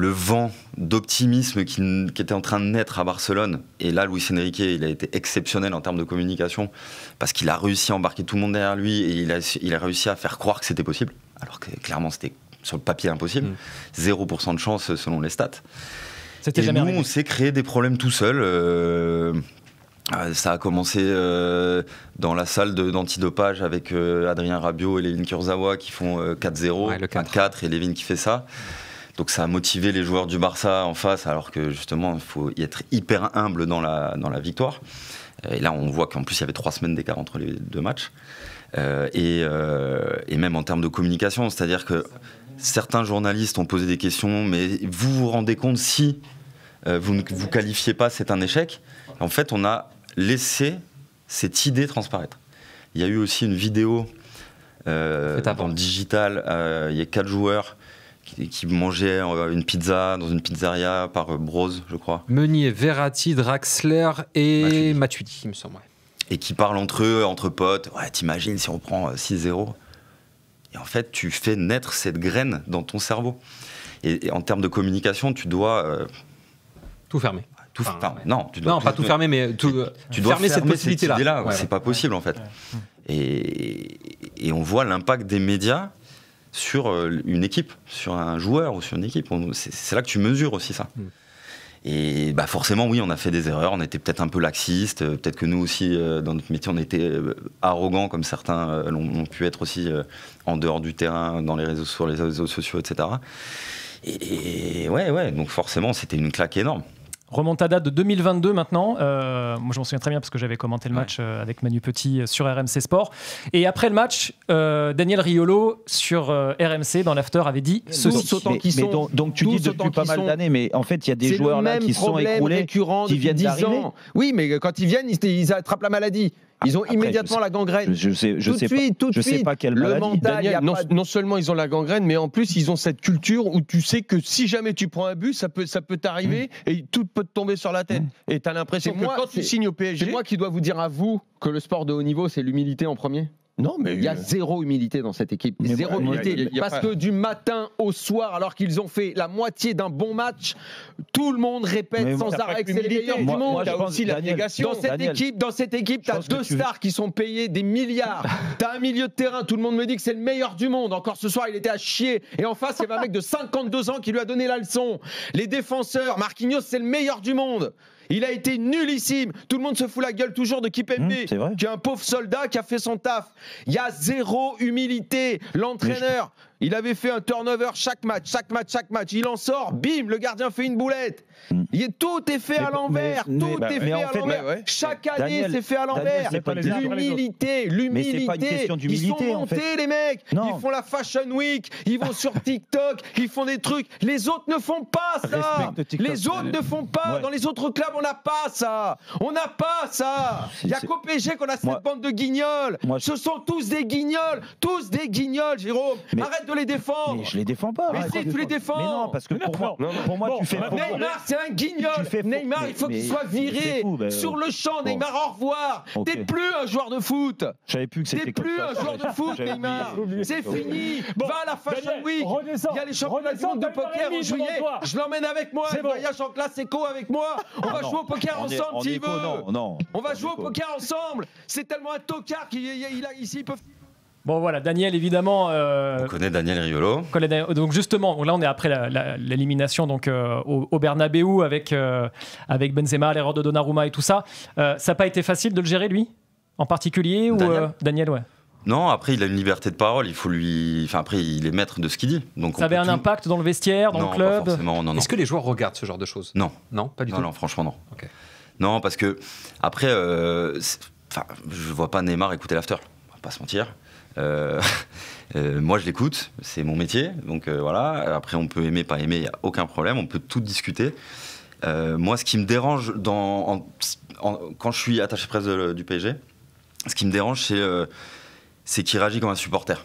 vent d'optimisme qui était en train de naître à Barcelone. Et là, Luis Enrique, il a été exceptionnel en termes de communication, parce qu'il a réussi à embarquer tout le monde derrière lui, et il a réussi à faire croire que c'était possible, alors que clairement c'était sur le papier impossible. 0% de chance selon les stats. C'était jamais arrivé. On s'est créé des problèmes tout seul. Ça a commencé dans la salle d'antidopage avec Adrien Rabiot et Levin Kurzawa qui font 4-0, 4 et Levin qui fait ça. Donc ça a motivé les joueurs du Barça en face, alors que justement il faut y être hyper humble dans la victoire. Et là on voit qu'en plus il y avait 3 semaines d'écart entre les 2 matchs. Et même en termes de communication, c'est-à-dire que certains journalistes ont posé des questions, mais vous vous rendez compte si vous ne vous qualifiez pas, c'est un échec. En fait, on a laissé cette idée transparaître. Il y a eu aussi une vidéo dans le digital, il y a 4 joueurs qui mangeaient une pizza dans une pizzeria par Broz, je crois. Meunier, Verratti, Draxler et Matuidi, il me semble. Ouais. Et qui parlent entre eux, entre potes. Ouais, t'imagines si on prend 6-0. Et en fait, tu fais naître cette graine dans ton cerveau. Et en termes de communication, tu dois... tout fermer. Non, pas tout fermer, mais tu dois fermer cette possibilité-là. C'est pas possible, en fait. Et on voit l'impact des médias sur une équipe, sur un joueur ou sur une équipe. C'est là que tu mesures aussi ça. Et forcément, oui, on a fait des erreurs, on était peut-être un peu laxistes, peut-être que nous aussi, dans notre métier, on était arrogants, comme certains l'ont pu être aussi en dehors du terrain, sur les réseaux sociaux, etc. Et donc forcément, c'était une claque énorme. Remontada de 2022 maintenant. Moi, je m'en souviens très bien parce que j'avais commenté le match avec Manu Petit sur RMC Sport. Et après le match, Daniel Riolo sur RMC dans l'after avait dit ceci. Donc tu dis depuis pas mal d'années, mais en fait, il y a des joueurs là qui sont écroulés, qui viennent d'arriver. Oui, mais quand ils viennent, ils attrapent la maladie. Ils ont immédiatement la gangrène. Je sais pas quelle maladie. Daniel, non seulement ils ont la gangrène, mais en plus ils ont cette culture où tu sais que si jamais tu prends un but, ça peut t'arriver et tout peut te tomber sur la tête. Et tu as l'impression que quand tu signes au PSG... C'est moi qui dois vous dire à vous que le sport de haut niveau, c'est l'humilité en premier. Non, mais il y a zéro humilité dans cette équipe. Zéro humilité. Parce que du matin au soir, alors qu'ils ont fait la moitié d'un bon match, tout le monde répète sans arrêt que c'est les meilleurs du monde. Il y a aussi la négation. Dans cette équipe, t'as 2 stars qui sont payés des milliards. T'as un milieu de terrain, tout le monde me dit que c'est le meilleur du monde. Encore ce soir, il était à chier. Et en face, il y avait un mec de 52 ans qui lui a donné la leçon. Les défenseurs, Marquinhos, c'est le meilleur du monde. Il a été nullissime. Tout le monde se fout la gueule toujours de Kipembe, qui est un pauvre soldat qui a fait son taf. Il y a zéro humilité. L'entraîneur, il avait fait un turnover chaque match. Il en sort, bim, le gardien fait une boulette. Tout est fait à l'envers. Chaque année, c'est fait à l'envers. L'humilité. C'est pas une question d'humilité. Ils sont montés, les mecs. Ils font la Fashion Week. Ils vont sur TikTok. Ils font des trucs. Les autres ne font pas ça. Les autres ne font pas. Dans les autres clubs, on n'a pas ça. Il y a qu'au PSG qu'on a cette bande de guignols. Ce sont tous des guignols. Jérôme. Arrête de les défendre. Mais je les défends pas. Mais si, tu les défends. Mais non, parce que pour moi, tu fais... Neymar, c'est un guignol. Neymar, il faut qu'il soit viré sur le champ. Neymar, au revoir. T'es plus un joueur de foot. Je savais plus que c'était comme ça. T'es plus un joueur de foot, Neymar. C'est fini. Va à la Fashion Week. Il y a les championnats du monde de poker en juillet. Je l'emmène avec moi. Il voyage en classe éco avec moi. On va jouer au poker ensemble s'il veut. On va jouer au poker ensemble. C'est tellement un tocard qu'ici ils peuvent... Bon voilà, Daniel évidemment. On connaît Daniel Riolo. Donc justement, là on est après l'élimination donc au Bernabéu avec Benzema, l'erreur de Donnarumma et tout ça. Ça n'a pas été facile de le gérer lui, en particulier Daniel, ouais. Non, après il a une liberté de parole, il faut lui. Enfin après il est maître de ce qu'il dit. Donc ça avait un impact dans le vestiaire, dans le club. Pas forcément, non. Est-ce que les joueurs regardent ce genre de choses ? Non, pas du tout. Non, franchement non. Okay. Non, parce que après, je vois pas Neymar écouter l'after. On va pas se mentir. Moi je l'écoute, c'est mon métier, donc voilà. Après on peut aimer, pas aimer, il n'y a aucun problème, on peut tout discuter. Moi ce qui me dérange quand je suis attaché presse du PSG, ce qui me dérange c'est qu'il réagit comme un supporter.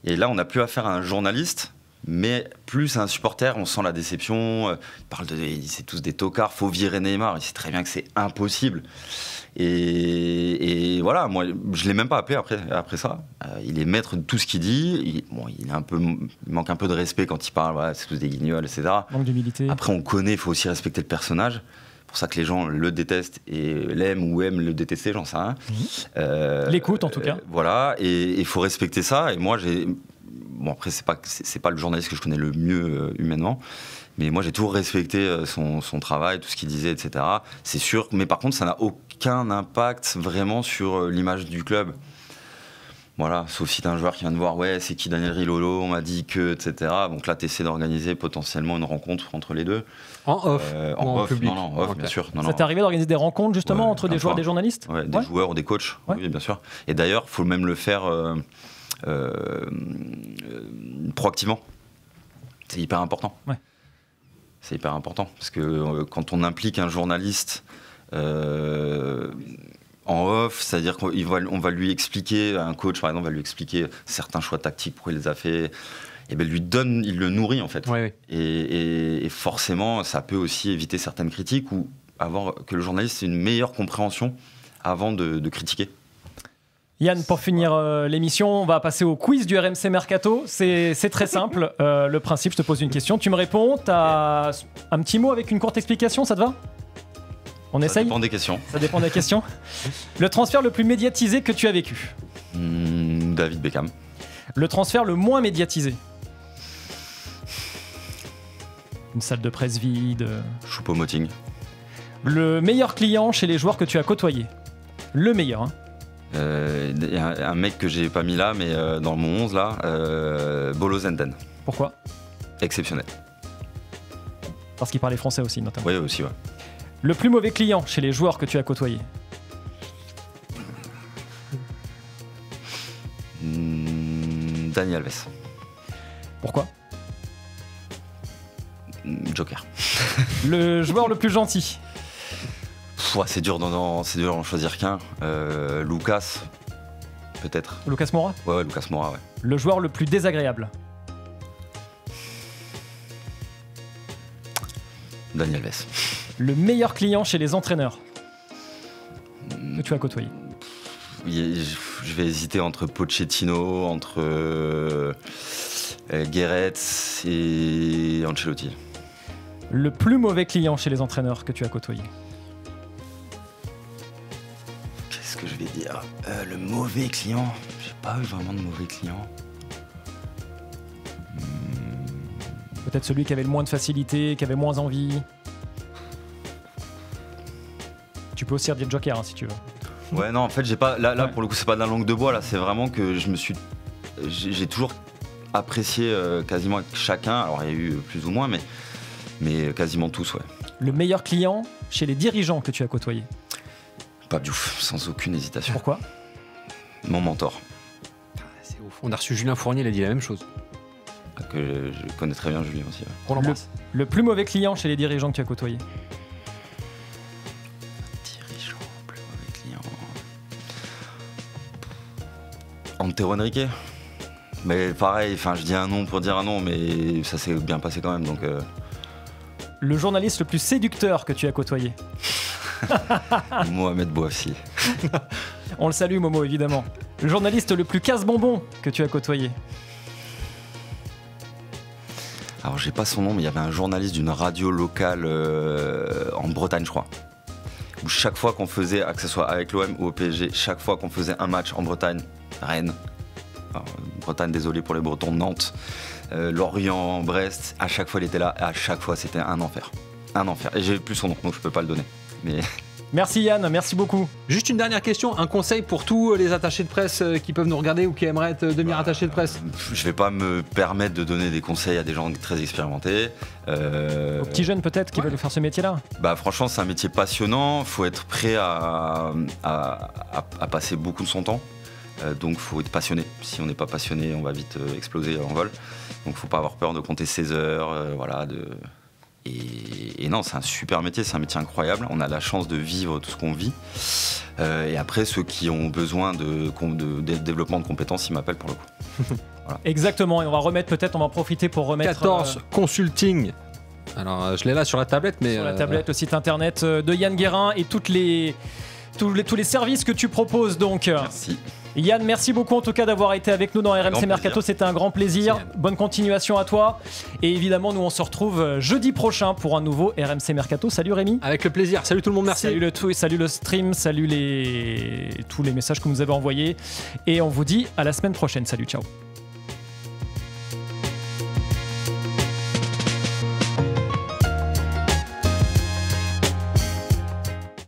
Et là on n'a plus affaire à un journaliste, mais plus à un supporter, on sent la déception. C'est tous des tocards, faut virer Neymar, il sait très bien que c'est impossible. Et voilà, moi je l'ai même pas appelé après ça. Il est maître de tout ce qu'il dit. Il manque un peu de respect quand il parle. Voilà, c'est tous des guignols, etc. Manque d'humilité. Après on connaît, il faut aussi respecter le personnage. C'est pour ça que les gens le détestent et l'aiment ou aiment le détester, j'en sais rien. L'écoute en tout cas. Voilà, et il faut respecter ça. Et moi après c'est pas le journaliste que je connais le mieux humainement. Mais moi, j'ai toujours respecté son travail, tout ce qu'il disait, etc. C'est sûr, mais par contre, ça n'a aucun impact vraiment sur l'image du club. Voilà, sauf si t'as un joueur qui vient de voir, ouais, c'est qui Daniel Riolo, on m'a dit que, etc. Donc là, t'essaies d'organiser potentiellement une rencontre entre les deux. En off en off, public. Non, off, bien sûr. Ça t'est arrivé d'organiser des rencontres, justement, entre des joueurs et des journalistes ? Ouais, des joueurs ou des coachs, oui, bien sûr. Et d'ailleurs, il faut même le faire proactivement. C'est hyper important. Ouais. C'est hyper important, parce que quand on implique un journaliste en off, c'est-à-dire qu'on va lui expliquer, un coach par exemple va lui expliquer certains choix tactiques, pourquoi il les a fait, et bien il le nourrit en fait. Oui. Et forcément, ça peut aussi éviter certaines critiques ou avoir que le journaliste ait une meilleure compréhension avant de critiquer. Yann, pour finir l'émission, on va passer au quiz du RMC Mercato. C'est très simple. Le principe, je te pose une question, tu me réponds. Tu as un petit mot avec une courte explication, ça te va ? On essaye ? Ça dépend des questions. Ça dépend des questions. Le transfert le plus médiatisé que tu as vécu ? David Beckham. Le transfert le moins médiatisé ? Une salle de presse vide. Choupo-Moting. Le meilleur client chez les joueurs que tu as côtoyés ? Le meilleur, hein ? Y a un mec que j'ai pas mis là, mais dans mon 11 là, Bolo Zenden. Pourquoi ? Exceptionnel. Parce qu'il parlait français aussi, notamment. Oui, aussi, ouais. Le plus mauvais client chez les joueurs que tu as côtoyés ? Dani Alves. Pourquoi ? Joker. Le joueur le plus gentil ? C'est dur d'en choisir qu'un. Lucas, peut-être. Lucas Moura ? Ouais, Lucas Moura, ouais. Le joueur le plus désagréable ? Dani Alves. Le meilleur client chez les entraîneurs que tu as côtoyé ? Je vais hésiter entre Pochettino, entre Guéret et Ancelotti. Le plus mauvais client chez les entraîneurs que tu as côtoyé? Qu'est-ce que je vais dire? Le mauvais client? J'ai pas eu vraiment de mauvais client. Peut-être celui qui avait le moins de facilité, qui avait moins envie. Tu peux aussi dire Joker si tu veux. Ouais, non, en fait, j'ai pas. Là pour le coup, c'est pas de la langue de bois. Là, c'est vraiment que j'ai toujours apprécié quasiment chacun. Alors, il y a eu plus ou moins, mais quasiment tous, ouais. Le meilleur client chez les dirigeants que tu as côtoyé? Pape Diouf, sans aucune hésitation. Pourquoi? Mon mentor. C'est ouf. On a reçu Julien Fournier, il a dit la même chose. Que je connais très bien Julien aussi. Ouais. Le plus mauvais client chez les dirigeants que tu as côtoyé? Dirigeant, plus mauvais client. Antero Henrique. Mais pareil, je dis un nom pour dire un nom, mais ça s'est bien passé quand même. Donc, Le journaliste le plus séducteur que tu as côtoyé? Mohamed Bouafsi. On le salue, Momo, évidemment. Le journaliste le plus casse-bonbon que tu as côtoyé? Alors, j'ai pas son nom, mais il y avait un journaliste d'une radio locale en Bretagne, je crois. Où chaque fois qu'on faisait, que ce soit avec l'OM ou au PSG, chaque fois qu'on faisait un match en Bretagne, Rennes, Bretagne, désolé pour les Bretons, Nantes, Lorient, Brest, à chaque fois il était là, et à chaque fois c'était un enfer. Un enfer. Et j'ai plus son nom, donc je peux pas le donner. Mais... Merci Yann, merci beaucoup. Juste une dernière question, un conseil pour tous les attachés de presse qui peuvent nous regarder ou qui aimeraient devenir attachés de presse? Je vais pas me permettre de donner des conseils à des gens très expérimentés. Aux petits jeunes peut-être qui veulent faire ce métier-là? Franchement, c'est un métier passionnant, il faut être prêt à passer beaucoup de son temps. Donc il faut être passionné. Si on n'est pas passionné, on va vite exploser en vol. Donc il ne faut pas avoir peur de compter ses heures, Et non, c'est un super métier, c'est un métier incroyable. On a la chance de vivre tout ce qu'on vit. Et après, ceux qui ont besoin de développement de compétences, ils m'appellent pour le coup. Voilà. Exactement, et on va en profiter pour remettre... 14 Consulting. Alors, je l'ai là sur la tablette, mais... Sur la tablette, le site internet de Yann Guérin et tous les services que tu proposes, donc. Merci. Yann, merci beaucoup en tout cas d'avoir été avec nous dans RMC Mercato, c'était un grand plaisir. Bonne continuation à toi. Et évidemment, nous on se retrouve jeudi prochain pour un nouveau RMC Mercato. Salut Rémi. Avec le plaisir. Salut tout le monde, merci. Salut le stream, salut tous les messages que vous nous avez envoyés. Et on vous dit à la semaine prochaine. Salut, ciao.